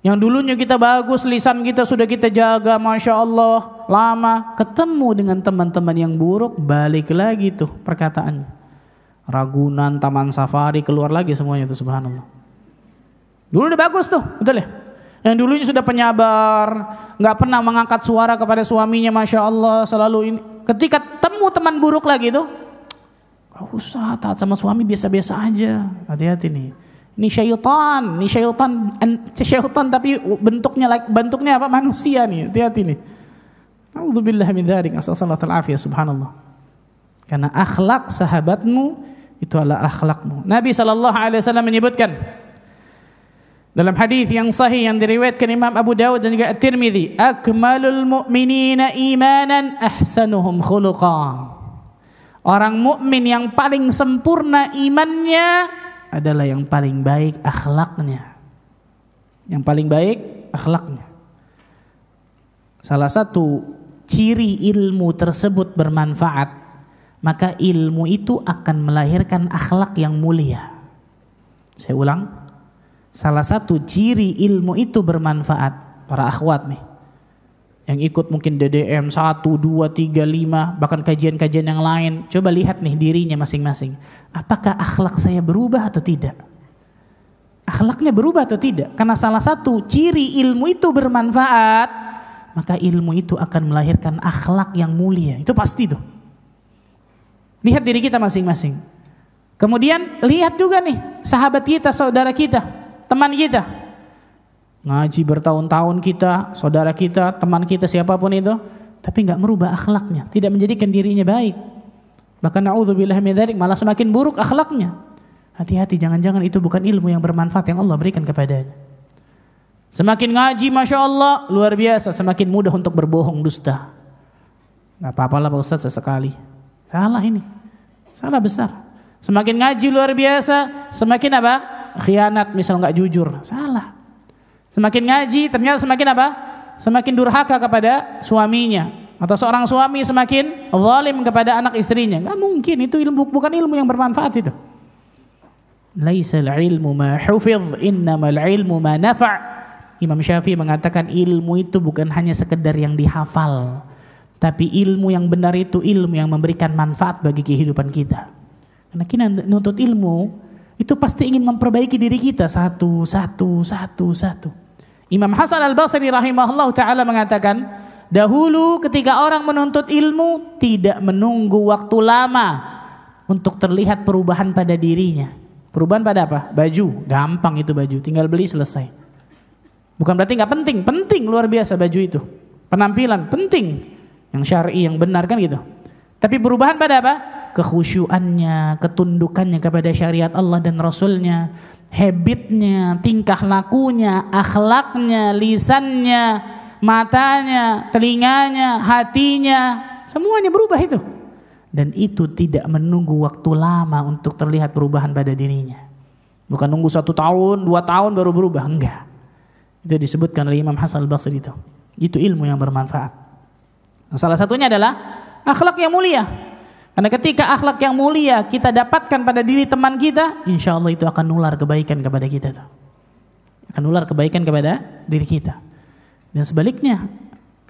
Speaker 1: Yang dulunya kita bagus, lisan kita sudah kita jaga, Masya Allah. lama, ketemu dengan teman-teman yang buruk, balik lagi tuh perkataan. Ragunan, Taman Safari, keluar lagi semuanya tuh, subhanallah. Dulu udah bagus tuh, betul ya? Yang dulunya sudah penyabar, nggak pernah mengangkat suara kepada suaminya, masya Allah, selalu ini. Ketika temu teman buruk lagi tuh, gak usah taat sama suami, biasa-biasa aja. Hati-hati nih. Ini syaitan tapi bentuknya apa? Manusia nih. Hati-hati nih. A'udzubillah min dzalik. Nasallallahu alaihi subhanallah. Karena akhlak sahabatmu itu adalah akhlakmu. Nabi SAW menyebutkan dalam hadis yang sahih yang diriwayatkan Imam Abu Dawud dan juga At-Tirmidzi, akmalul mu'minina imanan ahsanuhum khuluqa. Orang mukmin yang paling sempurna imannya adalah yang paling baik akhlaknya. Yang paling baik akhlaknya. Salah satu ciri ilmu tersebut bermanfaat, maka ilmu itu akan melahirkan akhlak yang mulia. Saya ulang. Salah satu ciri ilmu itu bermanfaat, para akhwat nih, yang ikut mungkin DDM 1, 2, 3, 5, bahkan kajian-kajian yang lain, coba lihat nih dirinya masing-masing. Apakah akhlak saya berubah atau tidak? Akhlaknya berubah atau tidak? Karena salah satu ciri ilmu itu bermanfaat, maka ilmu itu akan melahirkan akhlak yang mulia. Itu pasti tuh. Lihat diri kita masing-masing. Kemudian lihat juga nih sahabat kita, saudara kita, teman kita, ngaji bertahun-tahun kita, saudara kita, teman kita, siapapun itu, tapi nggak merubah akhlaknya, tidak menjadikan dirinya baik. Bahkan na'udzubillah min dzalik, malah semakin buruk akhlaknya. Hati-hati, jangan-jangan itu bukan ilmu yang bermanfaat yang Allah berikan kepadanya. Semakin ngaji, masya Allah, luar biasa, semakin mudah untuk berbohong, dusta. Nggak apa-apalah Pak Ustaz sesekali. Salah ini, salah besar. Semakin ngaji luar biasa, semakin apa? Khianat, misal nggak jujur, salah. Semakin ngaji ternyata semakin apa? Semakin durhaka kepada suaminya, atau seorang suami semakin zalim kepada anak istrinya. Nggak mungkin, itu ilmu, bukan ilmu yang bermanfaat itu. Laisal ilmu ma hufidh, innamal ilmu ma nafa'. Imam Syafi'i mengatakan ilmu itu bukan hanya sekedar yang dihafal, tapi ilmu yang benar itu ilmu yang memberikan manfaat bagi kehidupan kita. Karena kita nuntut ilmu itu pasti ingin memperbaiki diri kita satu. Imam Hasan Al-Basri rahimahullah ta'ala mengatakan, dahulu ketika orang menuntut ilmu tidak menunggu waktu lama untuk terlihat perubahan pada dirinya. Perubahan pada apa? Baju, gampang itu baju, tinggal beli selesai. Bukan berarti nggak penting, penting luar biasa baju itu. Penampilan penting, yang syar'i, yang benar kan gitu. Tapi perubahan pada apa? Kekhusyuannya, ketundukannya kepada syariat Allah dan Rasulnya, habitnya, tingkah lakunya, akhlaknya, lisannya, matanya, telinganya, hatinya, semuanya berubah itu. Dan itu tidak menunggu waktu lama untuk terlihat perubahan pada dirinya. Bukan nunggu 1 tahun, 2 tahun baru berubah, enggak. Itu disebutkan oleh Imam Hasan Al-Basri itu. Itu ilmu yang bermanfaat. Nah, salah satunya adalah akhlak yang mulia. Karena ketika akhlak yang mulia kita dapatkan pada diri teman kita, insya Allah itu akan nular kebaikan kepada kita. Akan nular kebaikan kepada diri kita. Dan sebaliknya,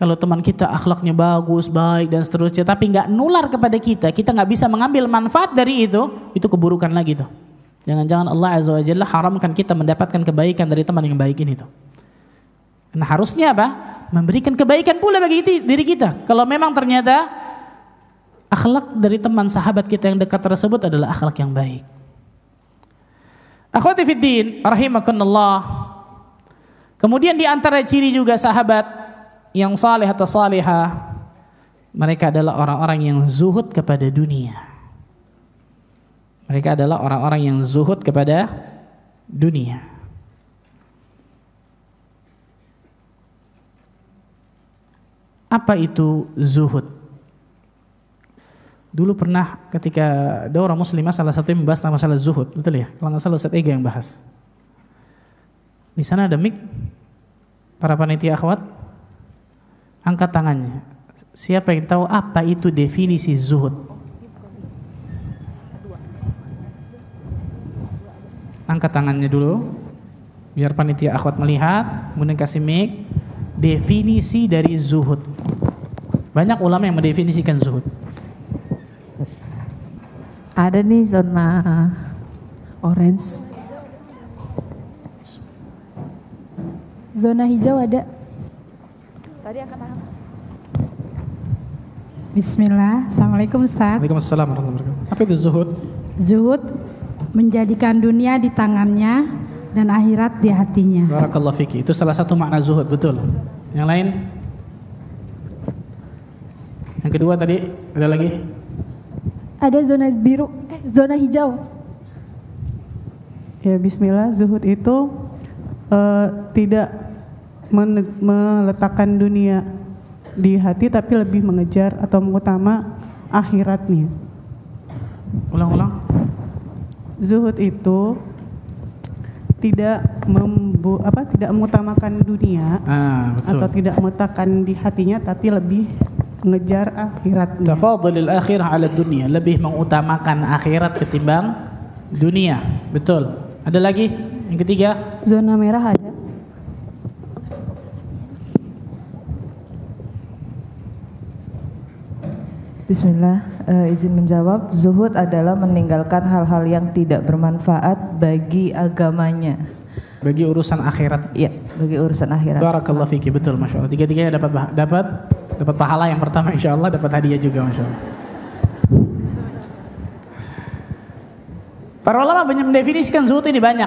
Speaker 1: kalau teman kita akhlaknya bagus, baik dan seterusnya, tapi nggak nular kepada kita, kita nggak bisa mengambil manfaat dari itu keburukan lagi tuh. Jangan-jangan Allah Azza wa Jalla haramkan kita mendapatkan kebaikan dari teman yang baik ini tuh. Karena harusnya apa? Memberikan kebaikan pula bagi diri kita. Kalau memang ternyata akhlak dari teman sahabat kita yang dekat tersebut adalah akhlak yang baik. Akhwati fiddin, rahimakumullah. Kemudian di antara ciri juga sahabat yang saleh atau salihah, mereka adalah orang-orang yang zuhud kepada dunia. Mereka adalah orang-orang yang zuhud kepada dunia. Apa itu zuhud? Dulu pernah ketika daurah muslimah salah satu yang membahas masalah zuhud, betul ya? Kalau nggak salah Ustaz Ega yang bahas. Di sana ada mic, para panitia akhwat, angkat tangannya. Siapa yang tahu apa itu definisi zuhud? Angkat tangannya dulu, biar panitia akhwat melihat, kemudian kasih mic. Definisi dari zuhud. Banyak ulama yang mendefinisikan zuhud.
Speaker 2: Ada nih zona orange.
Speaker 3: Zona hijau ada.
Speaker 2: Tadi akan
Speaker 3: Bismillah. Assalamualaikum Ustaz.
Speaker 1: Waalaikumsalam warahmatullahi wabarakatuh. Apa itu zuhud?
Speaker 3: Zuhud menjadikan dunia di tangannya dan akhirat di hatinya.
Speaker 1: Barakallahu fiki. Itu salah satu makna zuhud, betul. Yang lain? Yang kedua tadi ada lagi?
Speaker 3: Ada zona biru, zona hijau.
Speaker 4: Ya bismillah, zuhud itu tidak meletakkan dunia di hati tapi lebih mengejar atau mengutama akhiratnya.
Speaker 1: Ulang-ulang.
Speaker 4: Zuhud itu tidak tidak mengutamakan dunia
Speaker 1: betul.
Speaker 4: atau tidak meletakkan di hatinya tapi lebih mengejar akhiratnya.
Speaker 1: Tafadhulul akhirah 'ala dunia, lebih mengutamakan akhirat ketimbang dunia. Betul. Ada lagi? Yang ketiga?
Speaker 3: Zona merah ada.
Speaker 2: Bismillah, izin menjawab. Zuhud adalah meninggalkan hal-hal yang tidak bermanfaat bagi agamanya.
Speaker 1: Bagi urusan akhirat.
Speaker 2: Iya, bagi urusan akhirat.
Speaker 1: Barakallahu fiki, betul, masya Allah. Tiga-tiganya dapat pahala. Yang pertama insya Allah dapat hadiah juga, masya Allah. Para ulama mendefinisikan zuhud ini banyak.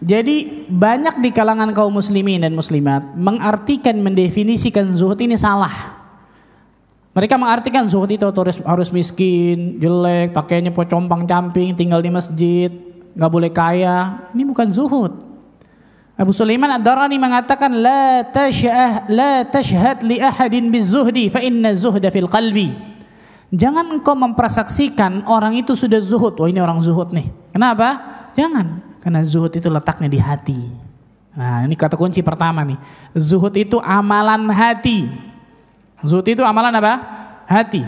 Speaker 1: Jadi banyak di kalangan kaum muslimin dan muslimat mengartikan, mendefinisikan zuhud ini salah. Mereka mengartikan zuhud itu harus miskin, jelek, pakainya compang-camping, tinggal di masjid, nggak boleh kaya. Ini bukan zuhud. Abu Sulaiman Ad-Darani mengatakan la tashhad li ahadin bizuhdi fa inna zuhda fil qalbi. Jangan engkau mempersaksikan orang itu sudah zuhud. Oh, ini orang zuhud nih. Kenapa? Jangan. Karena zuhud itu letaknya di hati. Nah, ini kata kunci pertama nih. Zuhud itu amalan hati. Zuhud itu amalan apa? Hati.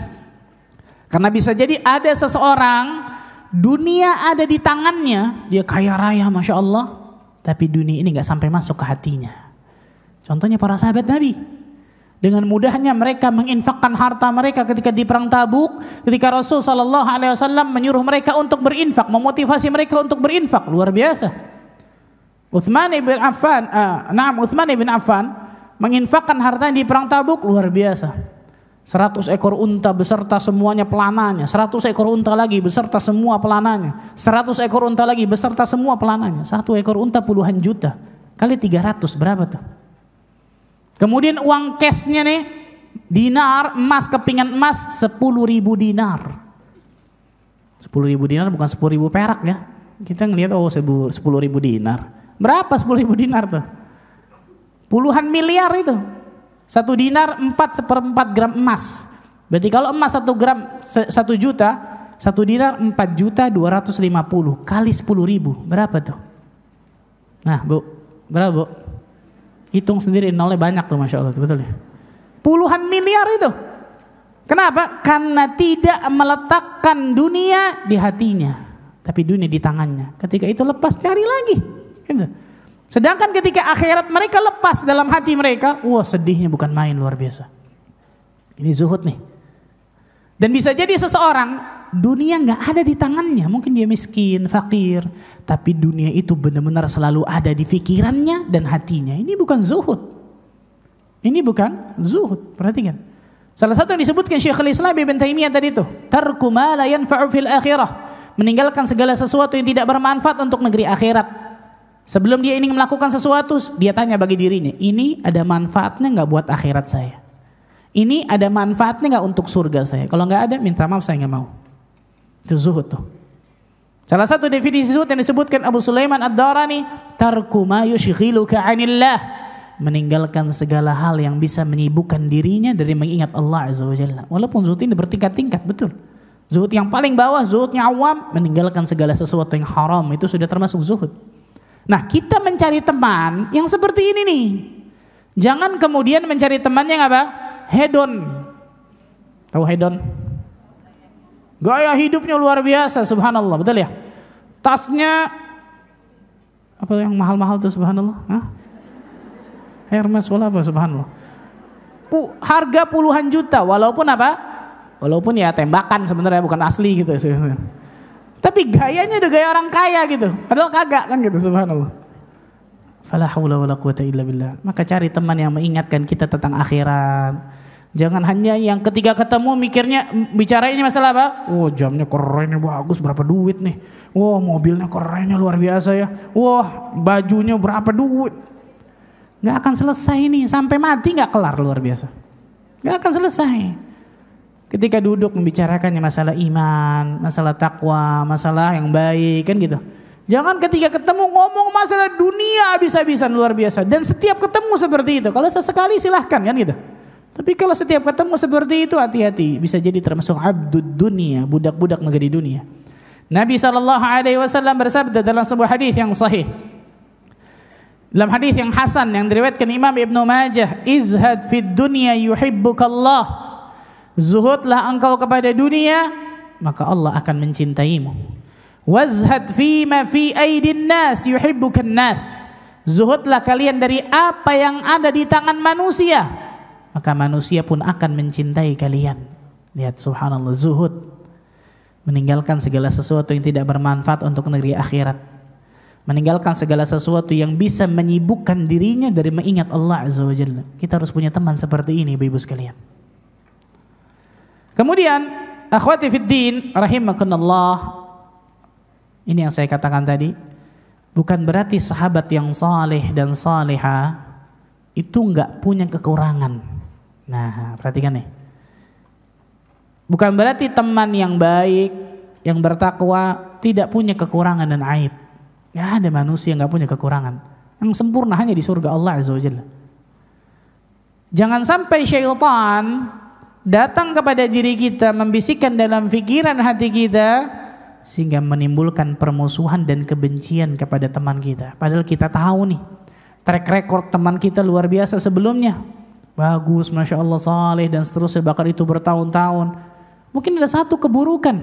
Speaker 1: Karena bisa jadi ada seseorang dunia ada di tangannya, dia kaya raya masya Allah, tapi dunia ini nggak sampai masuk ke hatinya. Contohnya para sahabat Nabi, dengan mudahnya mereka menginfakkan harta mereka ketika di perang Tabuk, ketika Rasul Shallallahu Alaihi Wasallam menyuruh mereka untuk berinfak, memotivasi mereka untuk berinfak, luar biasa. Utsman ibn Affan menginfakkan hartanya di perang Tabuk, luar biasa. 100 ekor unta beserta semuanya pelananya, 100 ekor unta lagi beserta semua pelananya, 100 ekor unta lagi beserta semua pelananya. 1 ekor unta puluhan juta, kali 300 berapa tuh? Kemudian uang cashnya nih, dinar, emas, kepingan emas 10.000 dinar. 10.000 dinar bukan 10.000 perak ya. Kita ngelihat 10.000 dinar. Berapa 10.000 dinar tuh? Puluhan miliar itu. 1 dinar 4/4 gram emas. Berarti kalau emas 1 gram 1 juta, 1 dinar 4.250 kali 10.000 berapa tuh? Nah Bu, berapa Bu? Hitung sendiri, nolnya banyak tuh masya Allah, betul ya? Puluhan miliar itu. Kenapa? Karena tidak meletakkan dunia di hatinya, tapi dunia di tangannya. Ketika itu lepas, cari lagi. Gitu. Sedangkan ketika akhirat mereka lepas dalam hati mereka, wah sedihnya bukan main, luar biasa. Ini zuhud nih. Dan bisa jadi seseorang dunia nggak ada di tangannya, mungkin dia miskin, fakir, tapi dunia itu benar-benar selalu ada di pikirannya dan hatinya. Ini bukan zuhud. Ini bukan zuhud. Perhatikan. Salah satu yang disebutkan Syekhul Islam Ibn Taimiyah tadi itu, tarku ma la yanfa'u fil akhirah, meninggalkan segala sesuatu yang tidak bermanfaat untuk negeri akhirat. Sebelum dia ingin melakukan sesuatu, dia tanya bagi dirinya, ini ada manfaatnya nggak buat akhirat saya? Ini ada manfaatnya nggak untuk surga saya? Kalau nggak ada, minta maaf, saya nggak mau. Itu zuhud tuh. Salah satu definisi zuhud yang disebutkan Abu Sulaiman Ad-Darani, tarku ma yushghiluka 'anillah, meninggalkan segala hal yang bisa menyibukkan dirinya dari mengingat Allah Azza wa Jalla. Walaupun zuhud ini bertingkat-tingkat, betul. Zuhud yang paling bawah, zuhudnya awam, meninggalkan segala sesuatu yang haram, itu sudah termasuk zuhud. Nah, kita mencari teman yang seperti ini nih. Jangan kemudian mencari teman yang apa? Hedon. Tahu hedon? Gaya hidupnya luar biasa, subhanallah, betul ya? Tasnya apa yang mahal-mahal tuh, subhanallah? Hah? Hermes wala apa, subhanallah. harga puluhan juta, walaupun apa? Walaupun ya tembakan sebenarnya bukan asli gitu. Tapi gayanya udah gaya orang kaya gitu. Padahal kagak kan gitu, subhanallah. Fala haula wala quwata illa billah. Maka cari teman yang mengingatkan kita tentang akhirat. Jangan hanya yang ketika ketemu mikirnya bicarainnya masalah apa? Oh, jamnya kerennya bagus, berapa duit nih? Wah, mobilnya kerennya luar biasa ya. Wah, bajunya berapa duit? Gak akan selesai nih, sampai mati gak kelar, luar biasa. Gak akan selesai. Ketika duduk membicarakannya masalah iman, masalah takwa, masalah yang baik kan gitu. Jangan ketika ketemu ngomong masalah dunia habis-habisan, luar biasa. Dan setiap ketemu seperti itu. Kalau sesekali silahkan kan gitu. Tapi kalau setiap ketemu seperti itu hati-hati. Bisa jadi termasuk abdud dunia, budak-budak negeri dunia. Nabi SAW bersabda dalam sebuah hadis yang sahih. Dalam hadis yang hasan yang diriwayatkan Imam Ibnu Majah, izhad fid dunya yuhibbukallah. Zuhudlah engkau kepada dunia, maka Allah akan mencintaimu. Wazhad fima fi aidin nas yuhibbukan nas. Zuhudlah kalian dari apa yang ada di tangan manusia, maka manusia pun akan mencintai kalian. Lihat subhanallah, zuhud. Meninggalkan segala sesuatu yang tidak bermanfaat untuk negeri akhirat. Meninggalkan segala sesuatu yang bisa menyibukkan dirinya dari mengingat Allah Azza wa Jalla. Kita harus punya teman seperti ini, Bapak Ibu sekalian. Kemudian, akhwati fiddin rahimakumullah. Ini yang saya katakan tadi, bukan berarti sahabat yang saleh dan saleha itu enggak punya kekurangan. Nah, perhatikan nih. Bukan berarti teman yang baik, yang bertakwa tidak punya kekurangan dan aib. Ya, ada manusia yang enggak punya kekurangan. Yang sempurna hanya di surga Allah Azza wa Jalla. Jangan sampai syaitan datang kepada diri kita, membisikkan dalam pikiran hati kita sehingga menimbulkan permusuhan dan kebencian kepada teman kita. Padahal kita tahu nih, track record teman kita luar biasa sebelumnya. Bagus, Masya Allah, saleh dan seterusnya, bahkan itu bertahun-tahun. Mungkin ada satu keburukan.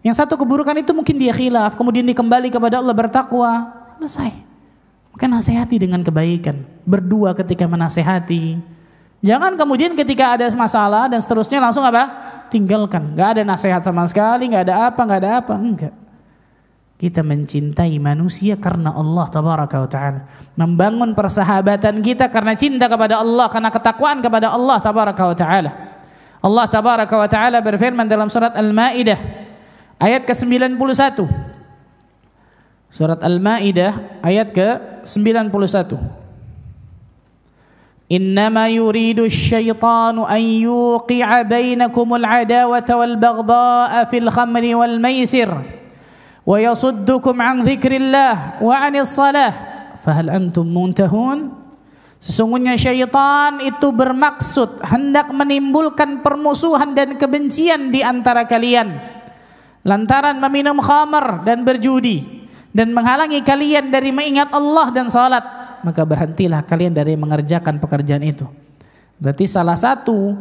Speaker 1: Yang satu keburukan itu mungkin dia khilaf, kemudian dia kembali kepada Allah bertakwa. Selesai. Maka nasihati dengan kebaikan. Berdua ketika menasihati. Jangan kemudian ketika ada masalah dan seterusnya langsung apa? Tinggalkan. Gak ada nasihat sama sekali, gak ada apa. Enggak. Kita mencintai manusia karena Allah tabaraka wa ta'ala. Membangun persahabatan kita karena cinta kepada Allah, karena ketakwaan kepada Allah tabaraka wa ta'ala. Allah tabaraka wa ta'ala berfirman dalam surat Al-Ma'idah ayat ke-91. Surat Al-Ma'idah ayat ke-91. Innama yuridu asy-syaitanu an yuqi'a bainakumul adawata wal baghdha'a fil khamri wal maisir wa yasuddukum an dzikrillah wa 'anis shalah fahal antum muntahun. Sesungguhnya syaitan itu bermaksud hendak menimbulkan permusuhan dan kebencian di antara kalian lantaran meminum khamar dan berjudi dan menghalangi kalian dari mengingat Allah dan salat. Maka berhentilah kalian dari mengerjakan pekerjaan itu. Berarti salah satu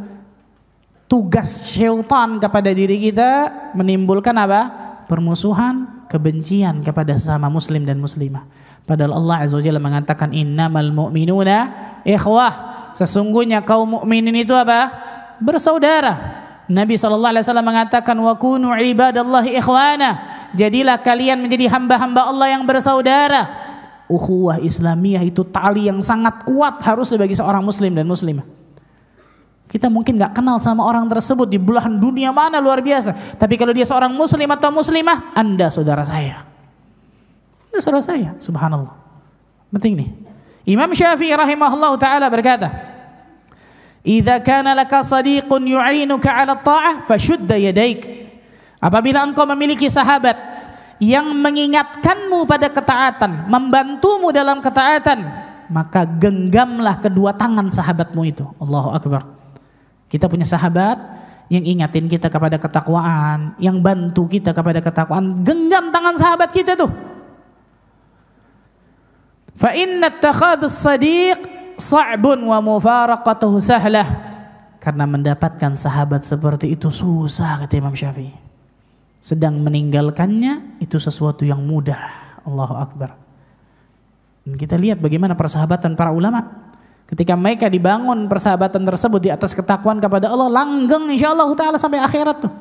Speaker 1: tugas syaitan kepada diri kita menimbulkan apa? Permusuhan, kebencian kepada sesama muslim dan muslimah. Padahal Allah Azza wa Jalla mengatakan innamal mu'minuna ikhwah. Sesungguhnya kaum mukminin itu apa? Bersaudara. Nabi SAW mengatakan wa kunu ibadallahi ikhwana. Jadilah kalian menjadi hamba-hamba Allah yang bersaudara. Ukhuwah Islamiyah itu tali yang sangat kuat harus bagi seorang muslim dan muslimah. Kita mungkin gak kenal sama orang tersebut di belahan dunia mana luar biasa. Tapi kalau dia seorang muslim atau muslimah, Anda saudara saya. Anda saudara saya, subhanallah. Penting nih. Imam Syafi'i rahimahullah ta'ala berkata, idza kana laka sadiqun yu'inuka 'ala ta'ah fashudda yadaik. Apabila engkau memiliki sahabat yang mengingatkanmu pada ketaatan, membantumu dalam ketaatan, maka genggamlah kedua tangan sahabatmu itu. Allahu Akbar. Kita punya sahabat yang ingatin kita kepada ketakwaan, yang bantu kita kepada ketakwaan, genggam tangan sahabat kita tuh. Fa inna ittakhadhus sadiq sa'bun wa mufaraqatuhu sahlah. Karena mendapatkan sahabat seperti itu susah, kata Imam Syafi'i. Sedang meninggalkannya itu sesuatu yang mudah. Allahu Akbar. Dan kita lihat bagaimana persahabatan para ulama. Ketika mereka dibangun persahabatan tersebut di atas ketakwaan kepada Allah, langgeng insyaallah ta'ala sampai akhirat tuh.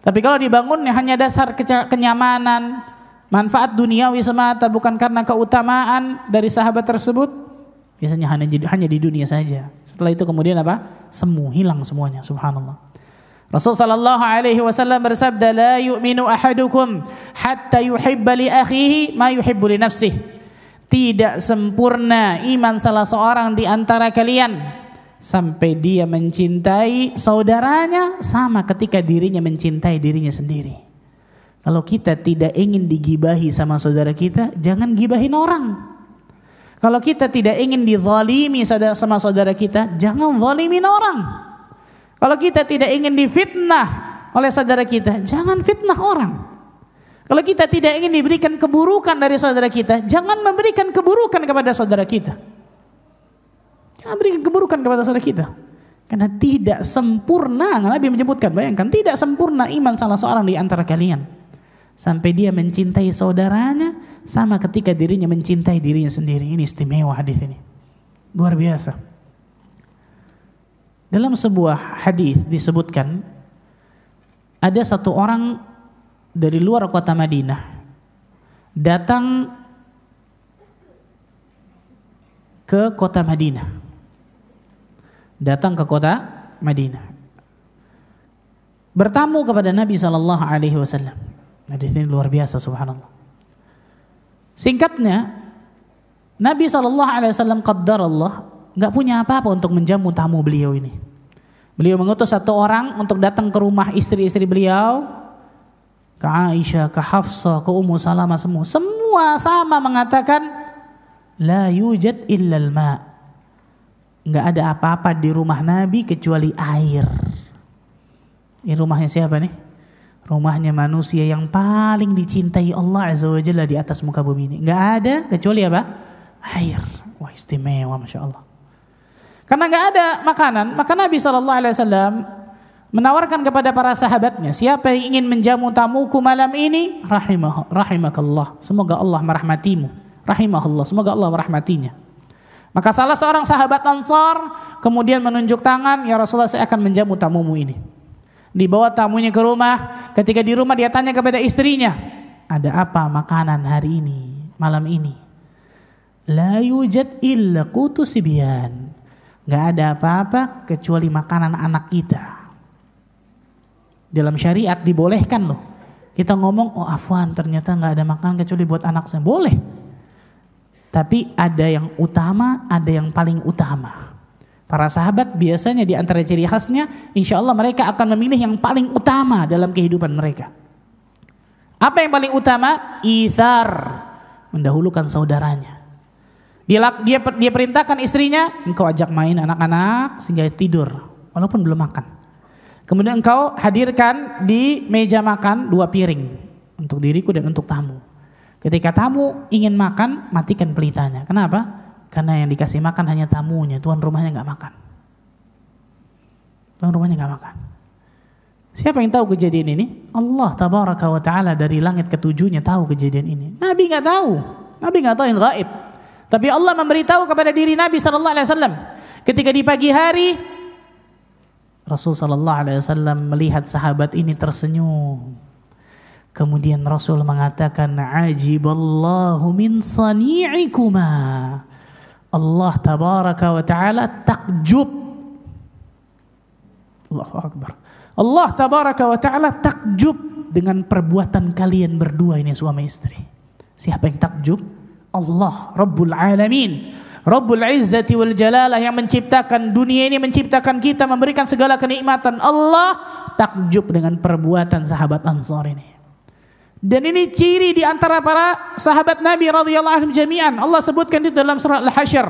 Speaker 1: Tapi kalau dibangunnya hanya dasar kenyamanan, manfaat duniawi semata, bukan karena keutamaan dari sahabat tersebut, biasanya hanya di dunia saja. Setelah itu kemudian apa? Semu, hilang semuanya, subhanallah. Rasul sallallahu alaihi wasallam bersabda, la yu'minu ahadukum hatta yuhibba li akhihi ma yuhibbu li nafsihi. Tidak sempurna iman salah seorang di antara kalian sampai dia mencintai saudaranya sama ketika dirinya mencintai dirinya sendiri. Kalau kita tidak ingin digibahi sama saudara kita, jangan gibahin orang. Kalau kita tidak ingin dizalimi sama saudara kita, jangan zalimin orang. Kalau kita tidak ingin difitnah oleh saudara kita, jangan fitnah orang. Kalau kita tidak ingin diberikan keburukan dari saudara kita, jangan memberikan keburukan kepada saudara kita. Jangan berikan keburukan kepada saudara kita. Karena tidak sempurna, Nabi menyebutkan, bayangkan, tidak sempurna iman salah seorang di antara kalian sampai dia mencintai saudaranya sama ketika dirinya mencintai dirinya sendiri. Ini istimewa hadis ini. Luar biasa. Dalam sebuah hadis disebutkan ada satu orang dari luar kota Madinah datang ke kota Madinah. Datang ke kota Madinah. Bertamu kepada Nabi sallallahu alaihi wasallam. Hadis ini luar biasa, subhanallah. Singkatnya, Nabi sallallahu alaihi wasallam qaddarallah enggak punya apa-apa untuk menjamu tamu beliau ini. Beliau mengutus satu orang untuk datang ke rumah istri-istri beliau, ke Aisyah, ke Hafsah, ke Ummu Salamah, semua sama mengatakan la yujad illal ma. Enggak ada apa-apa di rumah Nabi kecuali air. Ini rumahnya siapa nih? Rumahnya manusia yang paling dicintai Allah Azza wa Jalla di atas muka bumi ini. Enggak ada kecuali apa? Air. Wah, istimewa, Masya Allah. Karena enggak ada makanan, maka Nabi SAW menawarkan kepada para sahabatnya, siapa yang ingin menjamu tamuku malam ini, rahimakallah, semoga Allah merahmatimu. Rahimahullah, semoga Allah merahmatinya. Maka salah seorang sahabat Ansar kemudian menunjuk tangan, ya Rasulullah, saya akan menjamu tamumu ini. Dibawa tamunya ke rumah. Ketika di rumah dia tanya kepada istrinya, ada apa makanan hari ini, malam ini? La yujad illa qutu sibyan. Gak ada apa-apa kecuali makanan anak kita. Dalam syariat dibolehkan loh. Kita ngomong, oh afwan, ternyata gak ada makanan kecuali buat anak saya. Boleh. Tapi ada yang utama, ada yang paling utama. Para sahabat biasanya di antara ciri khasnya, insya Allah mereka akan memilih yang paling utama dalam kehidupan mereka. Apa yang paling utama? Ithar, mendahulukan saudaranya. Dia perintahkan istrinya, engkau ajak main anak-anak sehingga tidur, walaupun belum makan. Kemudian engkau hadirkan di meja makan 2 piring untuk diriku dan untuk tamu. Ketika tamu ingin makan, matikan pelitanya. Kenapa? Karena yang dikasih makan hanya tamunya, tuan rumahnya nggak makan. Tuan rumahnya nggak makan. Siapa yang tahu kejadian ini? Allah tabaraka wa ta'ala dari langit ke-7-nya tahu kejadian ini. Nabi nggak tahu. Nabi nggak tahu yang gaib. Tapi Allah memberitahu kepada diri Nabi sallallahu alaihi wasallam. Ketika di pagi hari Rasul sallallahu alaihi wasallam melihat sahabat ini tersenyum. Kemudian Rasul mengatakan, ajiballahu min sani'ikuma. Allah tabaraka wa ta'ala takjub. Allahu akbar. Allah tabaraka wa ta'ala takjub dengan perbuatan kalian berdua ini suami istri. Siapa yang takjub? Allah Rabbul Alamin, Rabbul Izzati wal Jalalah, yang menciptakan dunia ini, menciptakan kita, memberikan segala kenikmatan. Allah takjub dengan perbuatan sahabat Ansar ini. Dan ini ciri di antara para sahabat Nabi radhiyallahu anhum jami'an. Allah sebutkan itu dalam surah Al-Hasyr,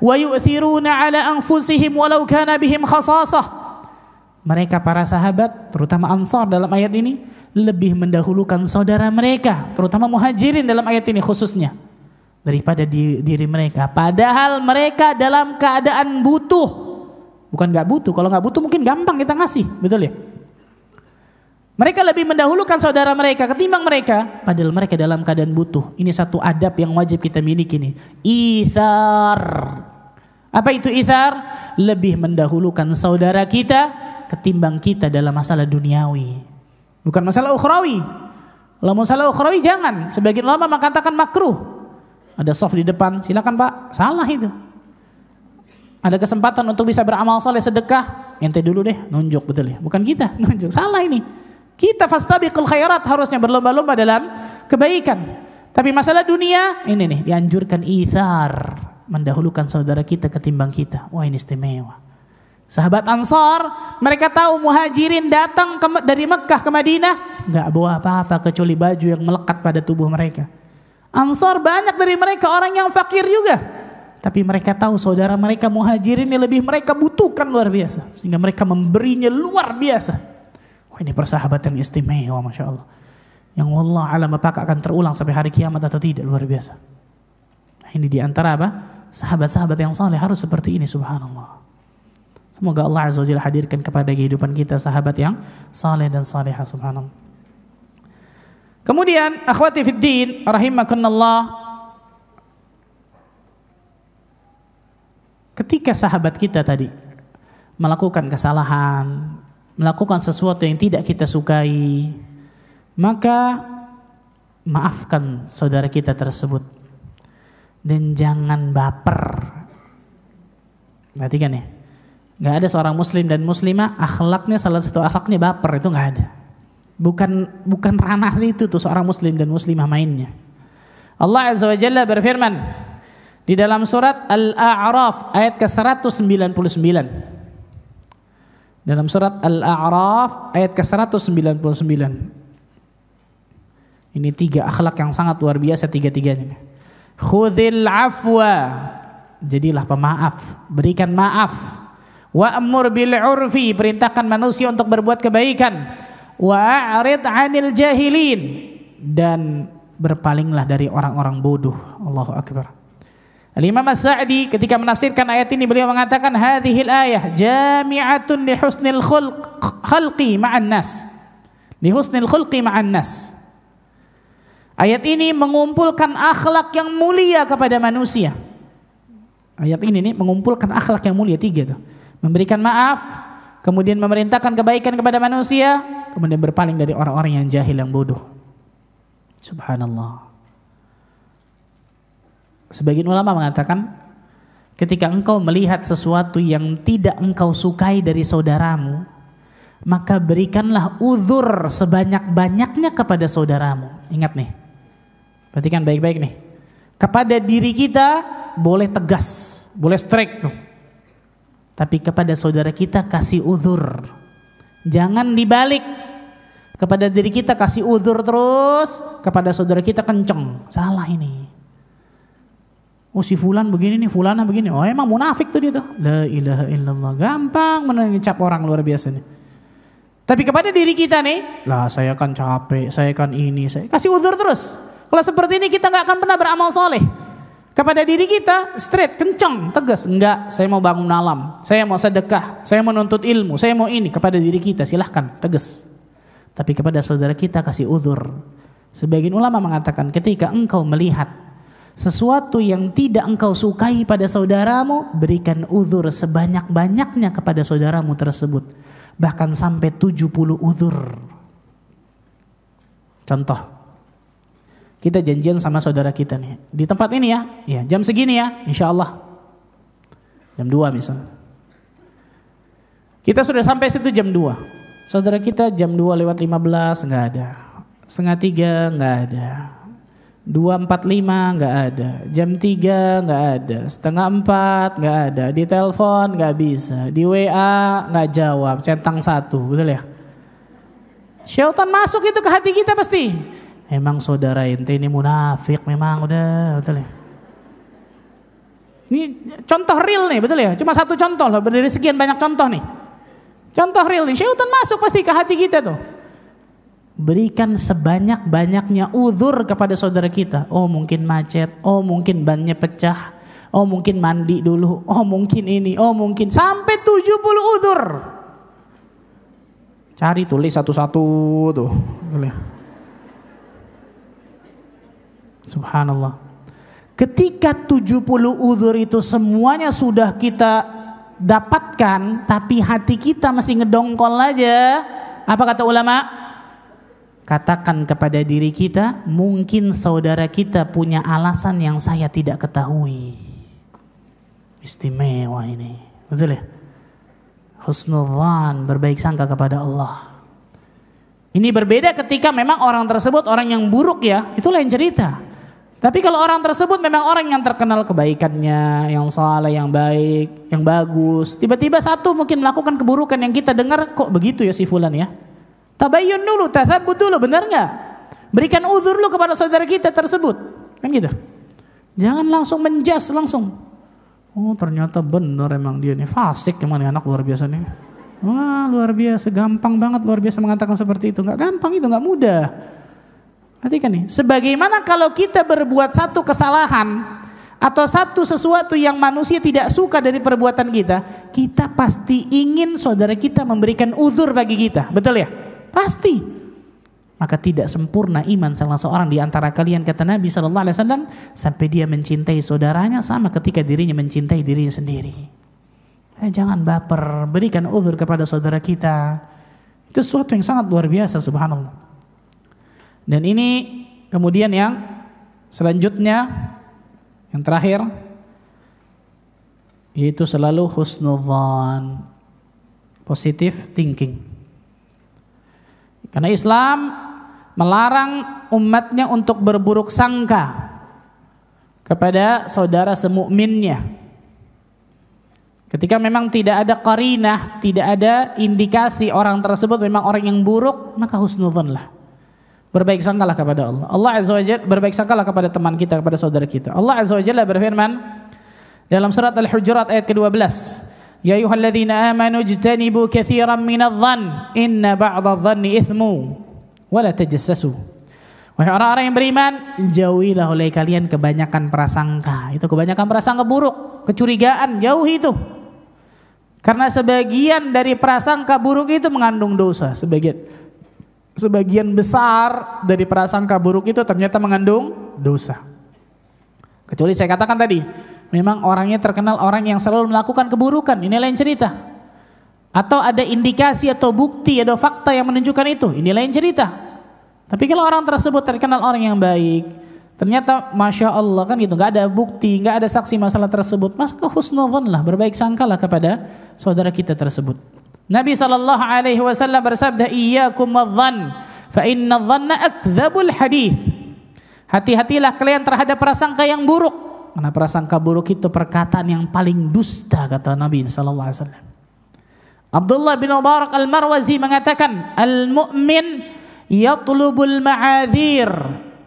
Speaker 1: wa yu'thiruna ala anfusihim walau kana bihim khasasah. Mereka para sahabat, terutama Ansar dalam ayat ini, lebih mendahulukan saudara mereka, terutama Muhajirin dalam ayat ini khususnya, daripada diri mereka. Padahal mereka dalam keadaan butuh. Bukan gak butuh, kalau gak butuh mungkin gampang kita ngasih, betul ya? Mereka lebih mendahulukan saudara mereka ketimbang mereka, padahal mereka dalam keadaan butuh. Ini satu adab yang wajib kita miliki nih. Ithar. Apa itu ithar? Lebih mendahulukan saudara kita ketimbang kita dalam masalah duniawi. Bukan masalah ukhrawi. Kalau masalah ukhrawi jangan. Sebagian ulama mengatakan makruh. Ada soft di depan, silakan Pak. Salah itu. Ada kesempatan untuk bisa beramal saleh, sedekah, ente dulu deh, nunjuk, betul ya. Bukan kita, nunjuk. Salah ini. Kita fastabiqul khairat, harusnya berlomba-lomba dalam kebaikan. Tapi masalah dunia, ini nih dianjurkan ithar, mendahulukan saudara kita ketimbang kita. Wah, ini istimewa. Sahabat Ansar, mereka tahu muhajirin datang dari Mekah ke Madinah, enggak bawa apa-apa kecuali baju yang melekat pada tubuh mereka. Ansar banyak dari mereka orang yang fakir juga. Tapi mereka tahu saudara mereka muhajirin yang lebih mereka butuhkan luar biasa. Sehingga mereka memberinya luar biasa. Wah, ini persahabatan istimewa, Masya Allah. Yang wallah alam apakah akan terulang sampai hari kiamat atau tidak, luar biasa. Nah, ini diantara apa? Sahabat-sahabat yang saleh harus seperti ini, subhanallah. Semoga Allah Azza wa Jalla hadirkan kepada kehidupan kita sahabat yang saleh dan salihah, subhanallah. Kemudian akhwati fiddin rahimakumullah, ketika sahabat kita tadi melakukan kesalahan, melakukan sesuatu yang tidak kita sukai, maka maafkan saudara kita tersebut dan jangan baper. Perhatikan ya, nggak ada seorang muslim dan muslimah akhlaknya, salah satu akhlaknya baper, itu nggak ada. Bukan ranah itu tuh seorang muslim dan muslimah mainnya. Allah Azza wa Jalla berfirman di dalam surat Al-A'raf ayat ke-199. Dalam surat Al-A'raf ayat ke-199. Ini 3 akhlak yang sangat luar biasa tiga-tiganya. Khudhil afwa, jadilah pemaaf, berikan maaf. Wa'mur bil 'urfi, perintahkan manusia untuk berbuat kebaikan. Wa'rid 'anil jahilin, dan berpalinglah dari orang-orang bodoh. Allahu akbar. Al-Imam As-Sa'di ketika menafsirkan ayat ini beliau mengatakan hadhil ayah jami'atun li husnil khalqi ma'an nas. Li husnil khulqi ma'an nas. Ayat ini mengumpulkan akhlak yang mulia kepada manusia. Ayat ini nih mengumpulkan akhlak yang mulia 3 tuh. Memberikan maaf, kemudian memerintahkan kebaikan kepada manusia, kemudian berpaling dari orang-orang yang jahil, yang bodoh. Subhanallah. Sebagian ulama mengatakan ketika engkau melihat sesuatu yang tidak engkau sukai dari saudaramu, maka berikanlah uzur sebanyak-banyaknya kepada saudaramu. Ingat nih, perhatikan baik-baik nih. Kepada diri kita boleh tegas, boleh strike tuh. Tapi kepada saudara kita kasih uzur. Jangan dibalik. Kepada diri kita kasih uzur terus, kepada saudara kita kenceng. Salah ini. Oh, si fulan begini nih, fulana begini. Oh, emang munafik tuh dia tuh. La ilaha illallah. Gampang mencap orang luar biasa nih. Tapi kepada diri kita nih, lah saya kan capek, saya kan ini, saya kasih uzur terus. Kalau seperti ini kita nggak akan pernah beramal soleh. Kepada diri kita straight, kencang, tegas. Enggak, saya mau bangun malam, saya mau sedekah, saya mau nuntut ilmu, saya mau ini. Kepada diri kita silahkan, tegas. Tapi kepada saudara kita kasih uzur. Sebagian ulama mengatakan ketika engkau melihat sesuatu yang tidak engkau sukai pada saudaramu, berikan uzur sebanyak-banyaknya kepada saudaramu tersebut. Bahkan sampai 70 uzur. Contoh, kita janjian sama saudara kita nih, di tempat ini ya jam segini ya, insya Allah. Jam 2 misalnya. Kita sudah sampai situ jam 2. Saudara kita jam 2:15 nggak ada. 2:30 nggak ada. 2:45 nggak ada. Jam 3 nggak ada. 3:30 nggak ada. Di telepon nggak bisa. Di WA nggak jawab. Centang 1, betul ya? Syaitan masuk itu ke hati kita pasti. Emang saudara ente ini munafik, memang udah, betul ya? Ini contoh real nih, betul ya? Cuma satu contoh loh, dari sekian banyak contoh nih. Contoh real nih, syaitan masuk pasti ke hati kita tuh. Berikan sebanyak-banyaknya uzur kepada saudara kita. Oh mungkin macet, oh mungkin bannya pecah, oh mungkin mandi dulu, oh mungkin ini, oh mungkin. Sampai 70 uzur. Cari tulis satu-satu tuh, betul ya? Subhanallah. Ketika 70 uzur itu semuanya sudah kita dapatkan, tapi hati kita masih ngedongkol aja, apa kata ulama? Katakan kepada diri kita, mungkin saudara kita punya alasan yang saya tidak ketahui. Istimewa ini, betul ya? Husnudzan, berbaik sangka kepada Allah. Ini berbeda ketika memang orang tersebut orang yang buruk ya, itu lain cerita. Tapi kalau orang tersebut memang orang yang terkenal kebaikannya, yang saleh, yang baik, yang bagus, tiba-tiba satu mungkin melakukan keburukan yang kita dengar, kok begitu ya si fulan ya? Tabayyun dulu, tatsabbut dulu, benar nggak? Berikan uzur dulu kepada saudara kita tersebut, kan gitu. Jangan langsung menjas langsung. Oh ternyata benar emang dia nih fasik, emang nih anak luar biasa nih. Wah luar biasa, gampang banget luar biasa mengatakan seperti itu. Nggak gampang itu, nggak mudah. Perhatikan nih, sebagaimana kalau kita berbuat satu kesalahan atau satu sesuatu yang manusia tidak suka dari perbuatan kita, kita pasti ingin saudara kita memberikan uzur bagi kita, betul ya? Pasti. Maka tidak sempurna iman salah seorang di antara kalian, kata Nabi SAW, sampai dia mencintai saudaranya sama ketika dirinya mencintai dirinya sendiri. Jangan baper, berikan uzur kepada saudara kita. Itu sesuatu yang sangat luar biasa, subhanallah. Dan ini kemudian yang selanjutnya, yang terakhir, yaitu selalu husnudzan, positive thinking. Karena Islam melarang umatnya untuk berburuk sangka kepada saudara semukminnya. Ketika memang tidak ada qarinah, tidak ada indikasi orang tersebut memang orang yang buruk, maka husnudzanlah. Berbaik sangkalah kepada Allah. Allah Azza wa Jalla, berbaik sangkalah kepada teman kita, kepada saudara kita. Allah Azza wa Jalla berfirman dalam surat Al-Hujurat ayat ke-12, Ya ayyuhalladzina amanu ijtanibu katsiran minadh-dhann inna ba'dadh-dhanni itsmu wa la tajassasu. Wahai orang-orang yang beriman, jauhilah oleh kalian kebanyakan prasangka. Itu kebanyakan prasangka buruk, kecurigaan, jauhi itu. Karena sebagian dari prasangka buruk itu mengandung dosa. Sebagian besar dari prasangka buruk itu ternyata mengandung dosa. Kecuali saya katakan tadi, memang orangnya terkenal orang yang selalu melakukan keburukan, ini lain cerita. Atau ada indikasi atau bukti atau fakta yang menunjukkan itu, ini lain cerita. Tapi kalau orang tersebut terkenal orang yang baik, ternyata Masya Allah kan gitu, gak ada bukti, gak ada saksi masalah tersebut, maka husnudzanlah, berbaik sangkalah kepada saudara kita tersebut. Nabi SAW bersabda, Iyyakum wadh-dhann, fa inna dhanna akdzabul hadits. Hati-hatilah kalian terhadap prasangka yang buruk, karena prasangka buruk itu perkataan yang paling dusta, kata Nabi SAW. Abdullah bin Mubarak al-Marwazi mengatakan, Al-mu'min yatlubul ma'adzir.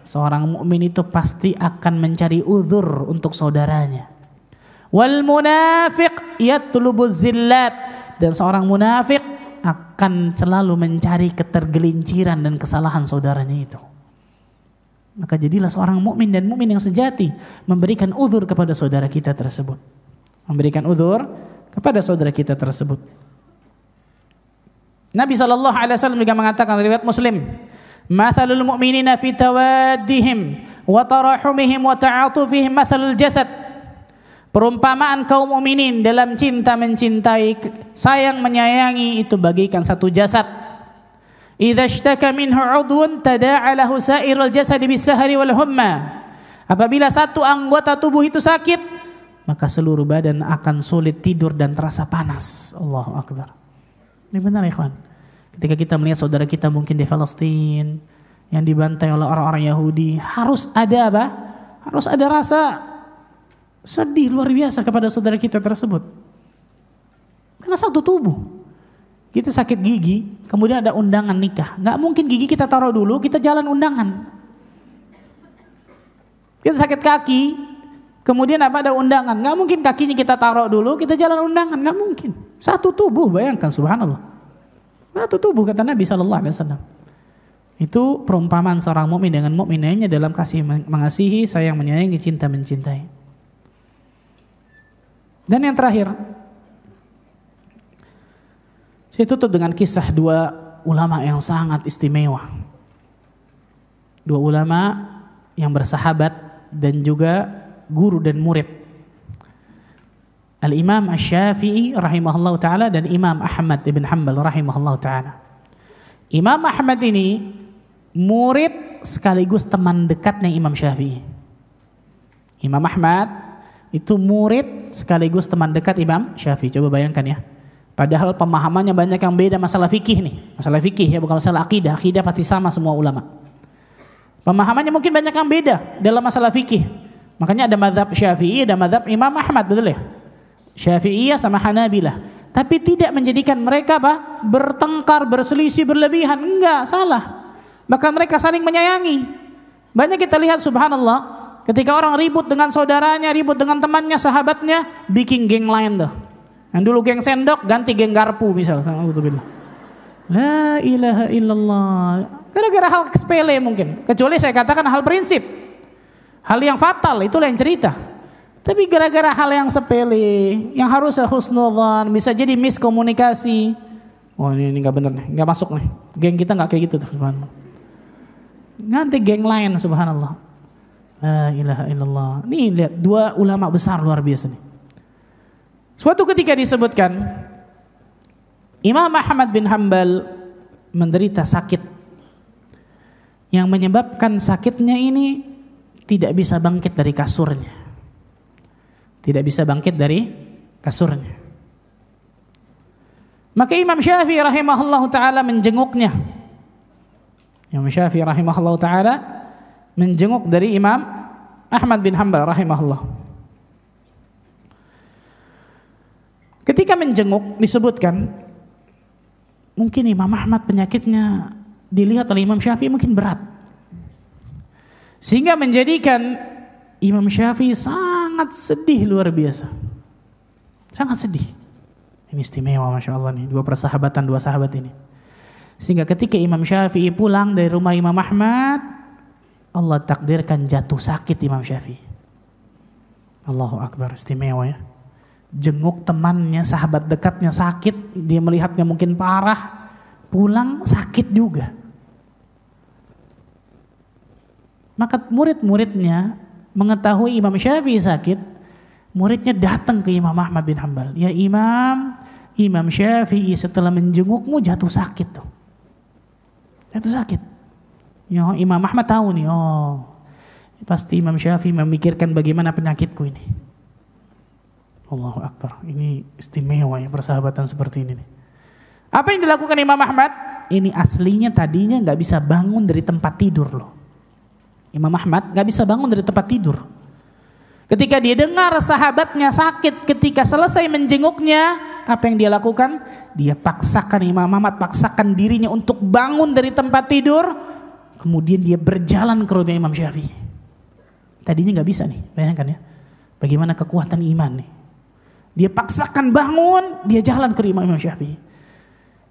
Speaker 1: Seorang mukmin itu pasti akan mencari uzur untuk saudaranya. Wal munafiq yatlubuz zillat. Dan seorang munafik akan selalu mencari ketergelinciran dan kesalahan saudaranya itu. Maka jadilah seorang mukmin dan mukmin yang sejati, memberikan uzur kepada saudara kita tersebut. Memberikan uzur kepada saudara kita tersebut. Nabi SAW juga mengatakan, riwayat Muslim, Mathalul mu'minina fi tawaddihim wa tarahumihim wa ta'atufihim mathalul jasad. Perumpamaan kaum mukminin dalam cinta mencintai, sayang menyayangi itu bagaikan satu jasad. Idza ishtaka minhu 'udwun tada'a lahu sa'irul jasad bis-sahri wal humma. Apabila satu anggota tubuh itu sakit, maka seluruh badan akan sulit tidur dan terasa panas. Allahu akbar. Ini benar ya ikhwan. Ketika kita melihat saudara kita mungkin di Palestina yang dibantai oleh orang-orang Yahudi, harus ada apa? Harus ada rasa sedih luar biasa kepada saudara kita tersebut. Karena satu tubuh. Kita sakit gigi, kemudian ada undangan nikah. Gak mungkin gigi kita taruh dulu, kita jalan undangan. Kita sakit kaki, kemudian apa, ada undangan. Gak mungkin kakinya kita taruh dulu, kita jalan undangan. Gak mungkin. Satu tubuh, bayangkan, subhanallah. Satu tubuh, kata Nabi SAW. Itu perumpamaan seorang mukmin dengan mukmin lainnya dalam kasih mengasihi, sayang menyayangi, cinta mencintai. Dan yang terakhir, saya tutup dengan kisah dua ulama yang sangat istimewa. Dua ulama yang bersahabat dan juga guru dan murid. Al-Imam Asy-Syafi'i rahimahullah ta'ala dan Imam Ahmad ibn Hanbal rahimahullah ta'ala. Imam Ahmad ini murid sekaligus teman dekatnya Imam Syafi'i. Imam Ahmad itu murid sekaligus teman dekat Imam Syafi'i. Coba bayangkan ya. Padahal pemahamannya banyak yang beda masalah fikih nih. Masalah fikih ya, bukan masalah akidah. Akidah pasti sama semua ulama. Pemahamannya mungkin banyak yang beda dalam masalah fikih. Makanya ada mazhab Syafi'i, ada mazhab Imam Ahmad, betul ya? Syafi'iyah sama Hanabilah. Tapi tidak menjadikan mereka bertengkar, berselisih, berlebihan. Enggak, salah. Bahkan mereka saling menyayangi. Banyak kita lihat subhanallah, ketika orang ribut dengan saudaranya, ribut dengan temannya, sahabatnya, bikin geng lain tuh. Yang dulu geng sendok, ganti geng garpu misalnya. La ilaha illallah. Gara-gara hal sepele mungkin. Kecuali saya katakan hal prinsip. Hal yang fatal, itulah yang cerita. Tapi gara-gara hal yang sepele, yang harus husnudzan, bisa jadi miskomunikasi. Oh ini nggak benar nih, nggak masuk nih. Geng kita nggak kayak gitu tuh, subhanallah. Ganti geng lain, subhanallah. La ilaha illallah. Nih lihat dua ulama besar luar biasa nih. Suatu ketika disebutkan Imam Ahmad bin Hanbal menderita sakit yang menyebabkan sakitnya ini tidak bisa bangkit dari kasurnya. Tidak bisa bangkit dari kasurnya. Maka Imam Syafi'i rahimahullahu ta'ala menjenguknya. Imam Syafi'i rahimahullahu ta'ala menjenguk dari Imam Ahmad bin Hanbal rahimahullah. Ketika menjenguk disebutkan mungkin Imam Ahmad penyakitnya dilihat oleh Imam Syafi'i mungkin berat. Sehingga menjadikan Imam Syafi'i sangat sedih luar biasa. Sangat sedih. Ini istimewa Masya Allah nih. Dua sahabat ini. Sehingga ketika Imam Syafi'i pulang dari rumah Imam Ahmad, Allah takdirkan jatuh sakit Imam Syafi'i. Allahu Akbar, istimewa ya. Jenguk temannya, sahabat dekatnya sakit. Dia melihatnya mungkin parah. Pulang sakit juga. Maka murid-muridnya mengetahui Imam Syafi'i sakit, muridnya datang ke Imam Ahmad bin Hanbal. Ya Imam Syafi'i setelah menjengukmu jatuh sakit tuh. Jatuh sakit. Ya, Imam Ahmad tahu nih, oh pasti Imam Syafi'i memikirkan bagaimana penyakitku ini. Allahu Akbar, ini istimewa ya persahabatan seperti ini nih. Apa yang dilakukan Imam Ahmad? Ini aslinya tadinya gak bisa bangun dari tempat tidur loh. Imam Ahmad gak bisa bangun dari tempat tidur. Ketika dia dengar sahabatnya sakit, ketika selesai menjenguknya, apa yang dia lakukan? Dia paksakan, Imam Ahmad paksakan dirinya untuk bangun dari tempat tidur. Kemudian dia berjalan ke rumah Imam Syafi'i. Tadinya gak bisa nih, bayangkan ya. Bagaimana kekuatan iman nih. Dia paksakan bangun, dia jalan ke rumah Imam Syafi'i.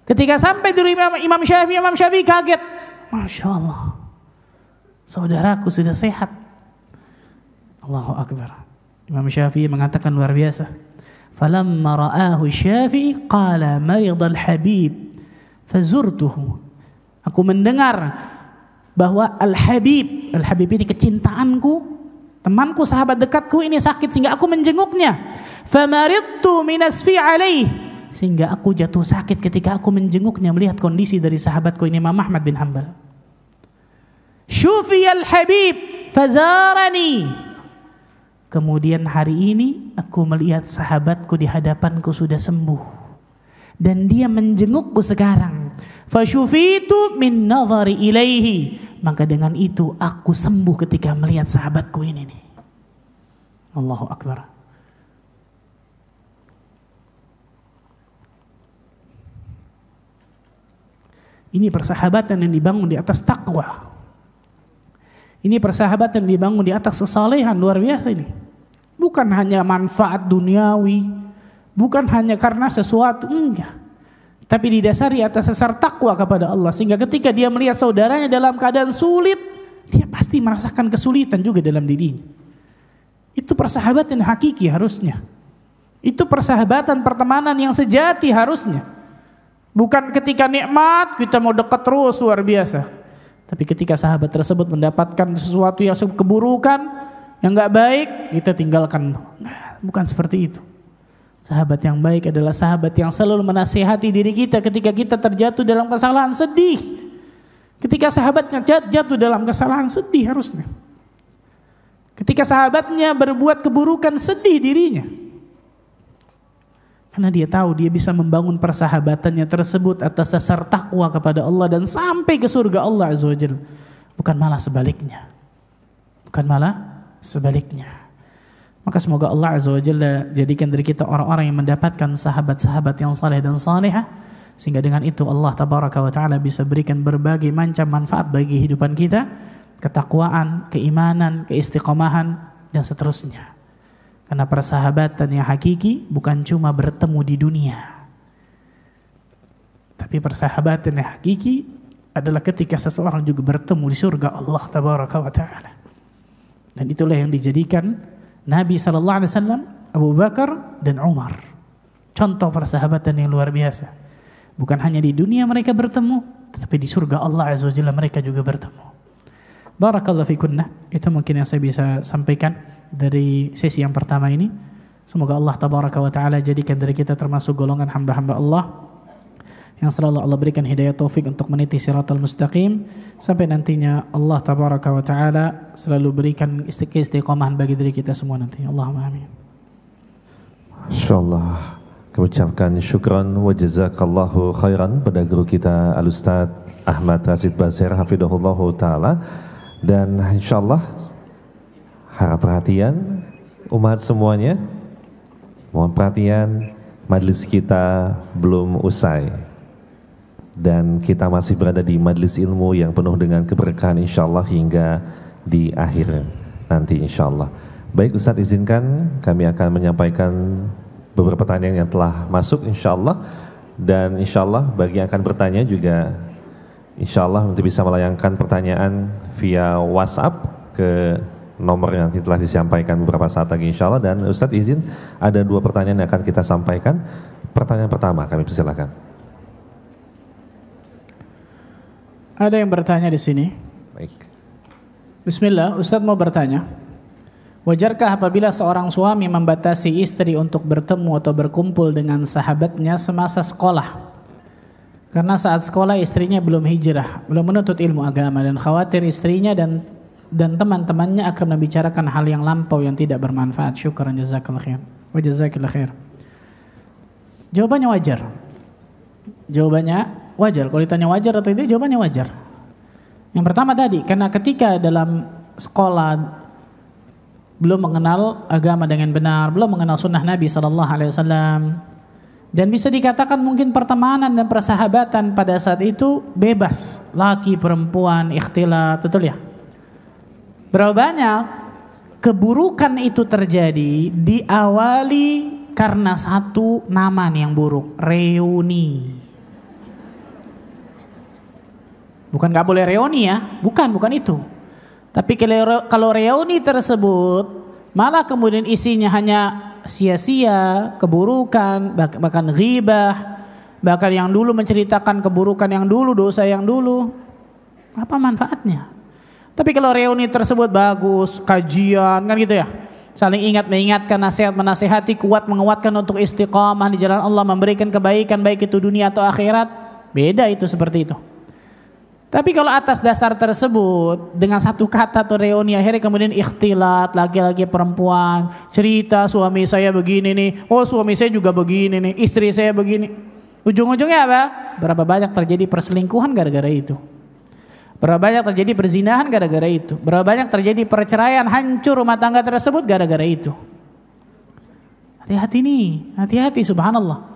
Speaker 1: Ketika sampai di rumah Imam Syafi'i kaget. Masya Allah. Saudaraku sudah sehat. Allahu Akbar. Imam Syafi'i mengatakan luar biasa. Falamma ra'ahu Syafi'i qala maridal habib fazurtuhu. Aku mendengar bahwa Al-Habib ini kecintaanku, temanku, sahabat dekatku ini sakit sehingga aku menjenguknya. Famaridtu minasfi alaih. Sehingga aku jatuh sakit ketika aku menjenguknya melihat kondisi dari sahabatku ini Imam Ahmad bin Hanbal. Syufiyal Habib fazarani. Kemudian hari ini aku melihat sahabatku di hadapanku sudah sembuh dan dia menjengukku sekarang. Fasyufitu min nadhari ilaihi. Maka dengan itu aku sembuh ketika melihat sahabatku ini nih. Allahu Akbar. Ini persahabatan yang dibangun di atas takwa. Ini persahabatan dibangun di atas kesalehan luar biasa ini. Bukan hanya manfaat duniawi, bukan hanya karena sesuatu, enggak. Tapi didasari atas dasar takwa kepada Allah. Sehingga ketika dia melihat saudaranya dalam keadaan sulit, dia pasti merasakan kesulitan juga dalam dirinya. Itu persahabatan hakiki harusnya. Itu persahabatan pertemanan yang sejati harusnya. Bukan ketika nikmat kita mau dekat terus luar biasa. Tapi ketika sahabat tersebut mendapatkan sesuatu yang keburukan, yang nggak baik kita tinggalkan. Nah, bukan seperti itu. Sahabat yang baik adalah sahabat yang selalu menasihati diri kita ketika kita terjatuh dalam kesalahan, sedih. Ketika sahabatnya jatuh dalam kesalahan, sedih harusnya. Ketika sahabatnya berbuat keburukan, sedih dirinya. Karena dia tahu dia bisa membangun persahabatannya tersebut atas dasar takwa kepada Allah dan sampai ke surga Allah Azza wa Jalla. Bukan malah sebaliknya. Bukan malah sebaliknya. Maka semoga Allah Azza wa Jalla jadikan dari kita orang-orang yang mendapatkan sahabat-sahabat yang saleh dan salihah, sehingga dengan itu Allah Tabaraka wa Ta'ala bisa berikan berbagai macam manfaat bagi kehidupan kita, ketakwaan, keimanan, keistiqomahan, dan seterusnya. Karena persahabatan yang hakiki bukan cuma bertemu di dunia, tapi persahabatan yang hakiki adalah ketika seseorang juga bertemu di surga Allah Tabaraka wa Ta'ala. Dan itulah yang dijadikan Nabi SAW, Abu Bakar dan Umar contoh persahabatan yang luar biasa. Bukan hanya di dunia mereka bertemu, tetapi di surga Allah Azza wa Jalla mereka juga bertemu. Barakallahu fikunna. Itu mungkin yang saya bisa sampaikan dari sesi yang pertama ini. Semoga Allah Tabaraka wa Ta'ala jadikan dari kita termasuk golongan hamba-hamba Allah yang selalu Allah berikan hidayah taufik untuk meniti siratal mustaqim, sampai nantinya Allah Tabaraka wa Ta'ala selalu berikan istiqomahan bagi diri kita semua nantinya. Allahumma amin.
Speaker 5: Insyaallah kami ucapkan syukran wa jazakallahu khairan pada guru kita Al-Ustaz Ahmad Rashid Basir hafidhahullahu ta'ala. Dan insyaallah harap perhatian umat semuanya, mohon perhatian, majlis kita belum usai dan kita masih berada di majlis ilmu yang penuh dengan keberkahan insyaallah hingga di akhir nanti insyaallah. Baik Ustaz, izinkan kami akan menyampaikan beberapa pertanyaan yang telah masuk insyaallah, dan insyaallah bagi yang akan bertanya juga insyaallah untuk bisa melayangkan pertanyaan via WhatsApp ke nomor yang nanti telah disampaikan beberapa saat lagi insyaallah. Dan Ustadz izin ada 2 pertanyaan yang akan kita sampaikan. Pertanyaan pertama kami persilakan.
Speaker 1: Ada yang bertanya di sini.
Speaker 5: Baik.
Speaker 1: Bismillah, Ustadz mau bertanya. Wajarkah apabila seorang suami membatasi istri untuk bertemu atau berkumpul dengan sahabatnya semasa sekolah? Karena saat sekolah istrinya belum hijrah, belum menuntut ilmu agama, dan khawatir istrinya dan teman-temannya akan membicarakan hal yang lampau yang tidak bermanfaat. Syukran jazakallahu khair. Wa jazakallahu khair. Jawabannya wajar. Jawabannya wajar. Kalau ditanya wajar atau tidak, jawabannya wajar. Yang pertama tadi, karena ketika dalam sekolah belum mengenal agama dengan benar, belum mengenal sunnah Nabi SAW, dan bisa dikatakan mungkin pertemanan dan persahabatan pada saat itu bebas, laki perempuan ikhtilat, betul ya? Berapa banyak keburukan itu terjadi diawali karena satu nama yang buruk, reuni. Bukan gak boleh reuni ya, bukan itu. Tapi kalau reuni tersebut malah kemudian isinya hanya sia-sia, keburukan, bahkan ghibah, bahkan yang dulu menceritakan keburukan yang dulu, dosa yang dulu, apa manfaatnya? Tapi kalau reuni tersebut bagus, kajian kan gitu ya, saling ingat mengingatkan, nasihat menasihati, kuat menguatkan untuk istiqamah di jalan Allah, memberikan kebaikan baik itu dunia atau akhirat, beda itu seperti itu. Tapi kalau atas dasar tersebut dengan satu kata atau reuni akhirnya kemudian ikhtilat, laki-laki perempuan cerita suami saya begini nih, oh suami saya juga begini nih, istri saya begini. Ujung-ujungnya apa? Berapa banyak terjadi perselingkuhan gara-gara itu? Berapa banyak terjadi perzinahan gara-gara itu? Berapa banyak terjadi perceraian, hancur rumah tangga tersebut gara-gara itu? Hati-hati nih, hati-hati subhanallah.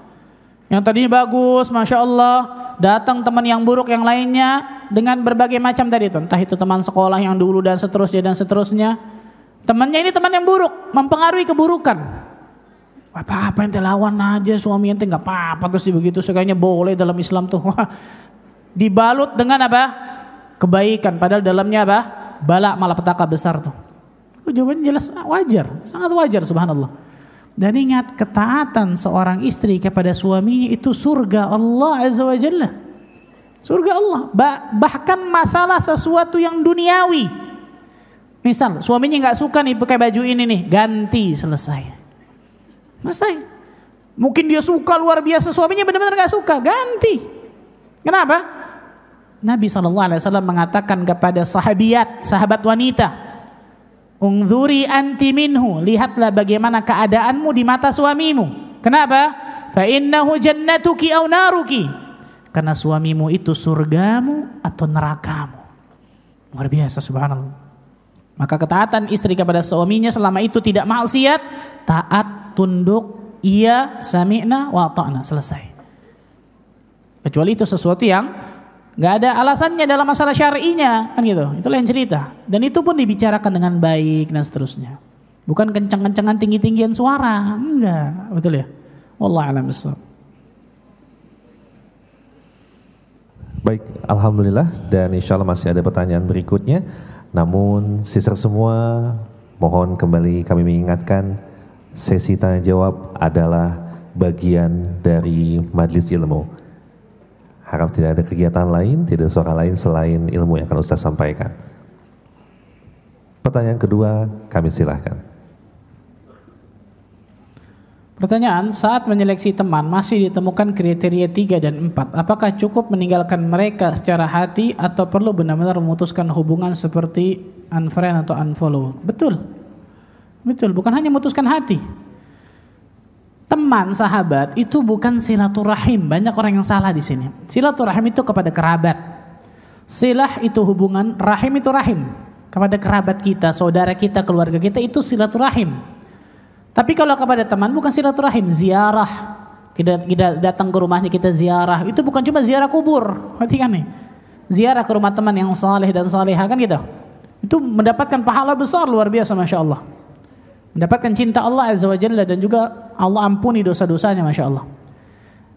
Speaker 1: Yang tadinya bagus, Masya Allah, datang teman yang buruk yang lainnya dengan berbagai macam tadi itu. Entah itu teman sekolah yang dulu dan seterusnya. Temannya ini teman yang buruk, mempengaruhi keburukan. Apa-apa ente lawan aja suami ente, gak apa-apa terus begitu. Sekayaknya boleh dalam Islam tuh. Dibalut dengan apa? Kebaikan, padahal dalamnya apa? Bala, malapetaka besar tuh. Jawabannya jelas wajar, sangat wajar subhanallah. Dan ingat, ketaatan seorang istri kepada suaminya itu surga Allah Azza wa Jalla. Surga Allah. Bahkan masalah sesuatu yang duniawi, Misal suaminya nggak suka nih pakai baju ini nih, ganti, selesai. Mungkin dia suka luar biasa, suaminya benar-benar nggak suka, ganti. Kenapa? Nabi SAW mengatakan kepada sahabat wanita, "Ungzuri anti minhu," lihatlah bagaimana keadaanmu di mata suamimu. Kenapa? Fa innahu jannatuki aw naruki. Karena suamimu itu surgamu atau nerakamu. Luar biasa, subhanallah. Maka ketaatan istri kepada suaminya selama itu tidak maksiat, taat, tunduk, iya, sami'na wa ta'na, selesai. Kecuali itu sesuatu yang nggak ada alasannya dalam masalah syar'inya, kan gitu. Itu lain cerita. Dan itu pun dibicarakan dengan baik dan seterusnya. Bukan kencang-kencangan, tinggi-tinggian suara, enggak, betul ya? Wallahu a'lam bishawab.
Speaker 5: Baik, alhamdulillah, dan insya Allah masih ada pertanyaan berikutnya. Namun sisa semua, mohon kembali kami mengingatkan, sesi tanya jawab adalah bagian dari majelis ilmu. Harap tidak ada kegiatan lain, tidak ada suara lain selain ilmu yang akan Ustaz sampaikan. Pertanyaan kedua, kami silahkan.
Speaker 1: Pertanyaan, saat menyeleksi teman masih ditemukan kriteria 3 dan 4. Apakah cukup meninggalkan mereka secara hati atau perlu benar-benar memutuskan hubungan seperti unfriend atau unfollow? Betul. Betul, bukan hanya memutuskan hati. Teman, sahabat itu bukan silaturahim. Banyak orang yang salah di sini. Silaturahim itu kepada kerabat. Silah itu hubungan, rahim itu rahim. Kepada kerabat kita, saudara kita, keluarga kita, itu silaturahim. Tapi kalau kepada teman bukan silaturahim, ziarah. Kita datang ke rumahnya, kita ziarah. Itu bukan cuma ziarah kubur. Perhatikan nih. Ziarah ke rumah teman yang saleh dan salehah, kan gitu. Itu mendapatkan pahala besar luar biasa, Masya Allah. Mendapatkan cinta Allah Azza wa Jalla dan juga Allah ampuni dosa-dosanya, Masya Allah.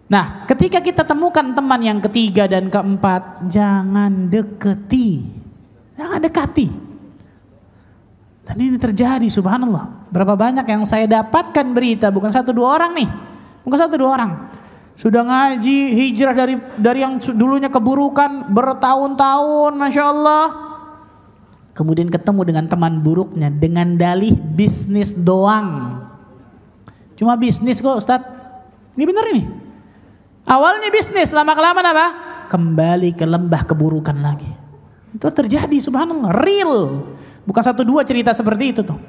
Speaker 1: Nah, ketika kita temukan teman yang ketiga dan keempat, jangan deketi. Jangan dekati. Dan ini terjadi, subhanallah. Berapa banyak yang saya dapatkan berita, bukan 1-2 orang nih. Bukan 1-2 orang. Sudah ngaji, hijrah dari yang dulunya keburukan bertahun-tahun, Masya Allah. Kemudian ketemu dengan teman buruknya dengan dalih bisnis doang. Cuma bisnis kok, Ustaz. Ini benar ini. Awalnya bisnis, lama-kelamaan apa? Kembali ke lembah keburukan lagi. Itu terjadi, subhanallah, real. Bukan 1-2 cerita seperti itu tuh.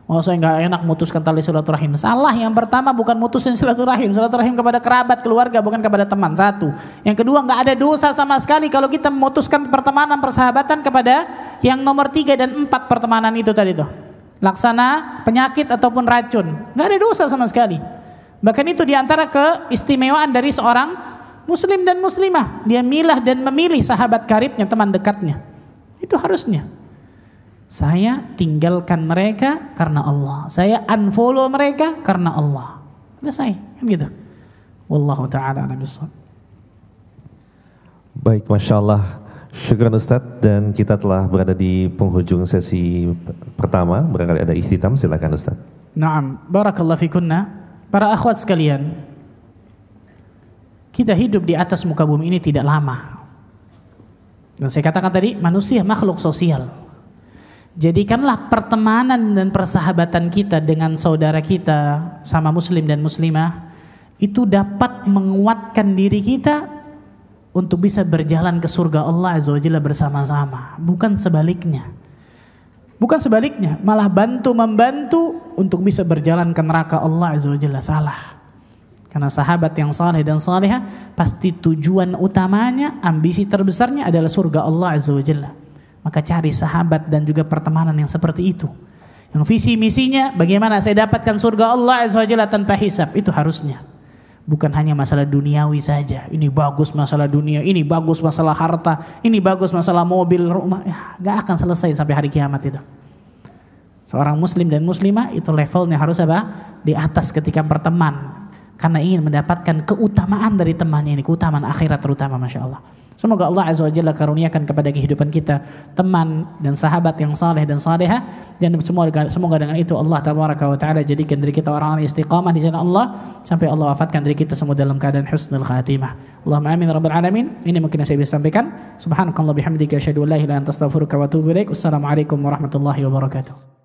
Speaker 1: Oh, saya nggak enak mutuskan tali silaturahim. Salah. Yang pertama bukan mutusin silaturahim. Silaturahim kepada kerabat, keluarga, bukan kepada teman. 1. Yang kedua, nggak ada dosa sama sekali kalau kita memutuskan pertemanan, persahabatan kepada yang nomor 3 dan 4 pertemanan itu tadi tuh. Laksana penyakit ataupun racun. Nggak ada dosa sama sekali. Bahkan itu diantara keistimewaan dari seorang muslim dan muslimah. Dia milah dan memilih sahabat karibnya, teman dekatnya. Itu harusnya. Saya tinggalkan mereka karena Allah. Saya unfollow mereka karena Allah. Selesai, kan gitu. Wallahu ta'ala a'lam bishawab.
Speaker 5: Baik, Masya Allah. Syukran Ustadz, dan kita telah berada di penghujung sesi pertama. Barangkali ada ikhtitam, silakan Ustadz.
Speaker 1: Naam, barakallahu fikunna. Para akhwat sekalian, kita hidup di atas muka bumi ini tidak lama. Dan saya katakan tadi, manusia makhluk sosial. Jadikanlah pertemanan dan persahabatan kita dengan saudara kita sama muslim dan muslimah itu dapat menguatkan diri kita untuk bisa berjalan ke surga Allah Azza wa Jalla bersama-sama. Bukan sebaliknya. Bukan sebaliknya, malah membantu untuk bisa berjalan ke neraka Allah Azza wa Jalla. Salah. Karena sahabat yang saleh dan salehah pasti tujuan utamanya, ambisi terbesarnya adalah surga Allah Azza wa Jalla. Maka cari sahabat dan juga pertemanan yang seperti itu. Yang visi misinya bagaimana saya dapatkan surga Allah Azza wa Jalla tanpa hisab. Itu harusnya. Bukan hanya masalah duniawi saja. Ini bagus masalah dunia, ini bagus masalah harta, ini bagus masalah mobil, rumah. Ya, gak akan selesai sampai hari kiamat itu. Seorang muslim dan muslimah itu levelnya harus apa? Di atas ketika berteman. Karena ingin mendapatkan keutamaan dari temannya ini. Keutamaan akhirat terutama, Masya Allah. Semoga Allah Azza wa Jalla karuniakan kepada kehidupan kita teman dan sahabat yang saleh dan salehah, dan semoga dengan itu Allah Tabaraka wa Ta'ala jadikan diri kita orang-orang istiqamah di jalan Allah sampai Allah wafatkan diri kita semua dalam keadaan husnul khatimah. Allahumma amin rabbal alamin. Ini mungkin yang saya bisa sampaikan. Subhanakallah bihamdika asyhadu an la ilaha illa anta astaghfiruka wa atubu ilaik. Wassalamualaikum warahmatullahi wabarakatuh.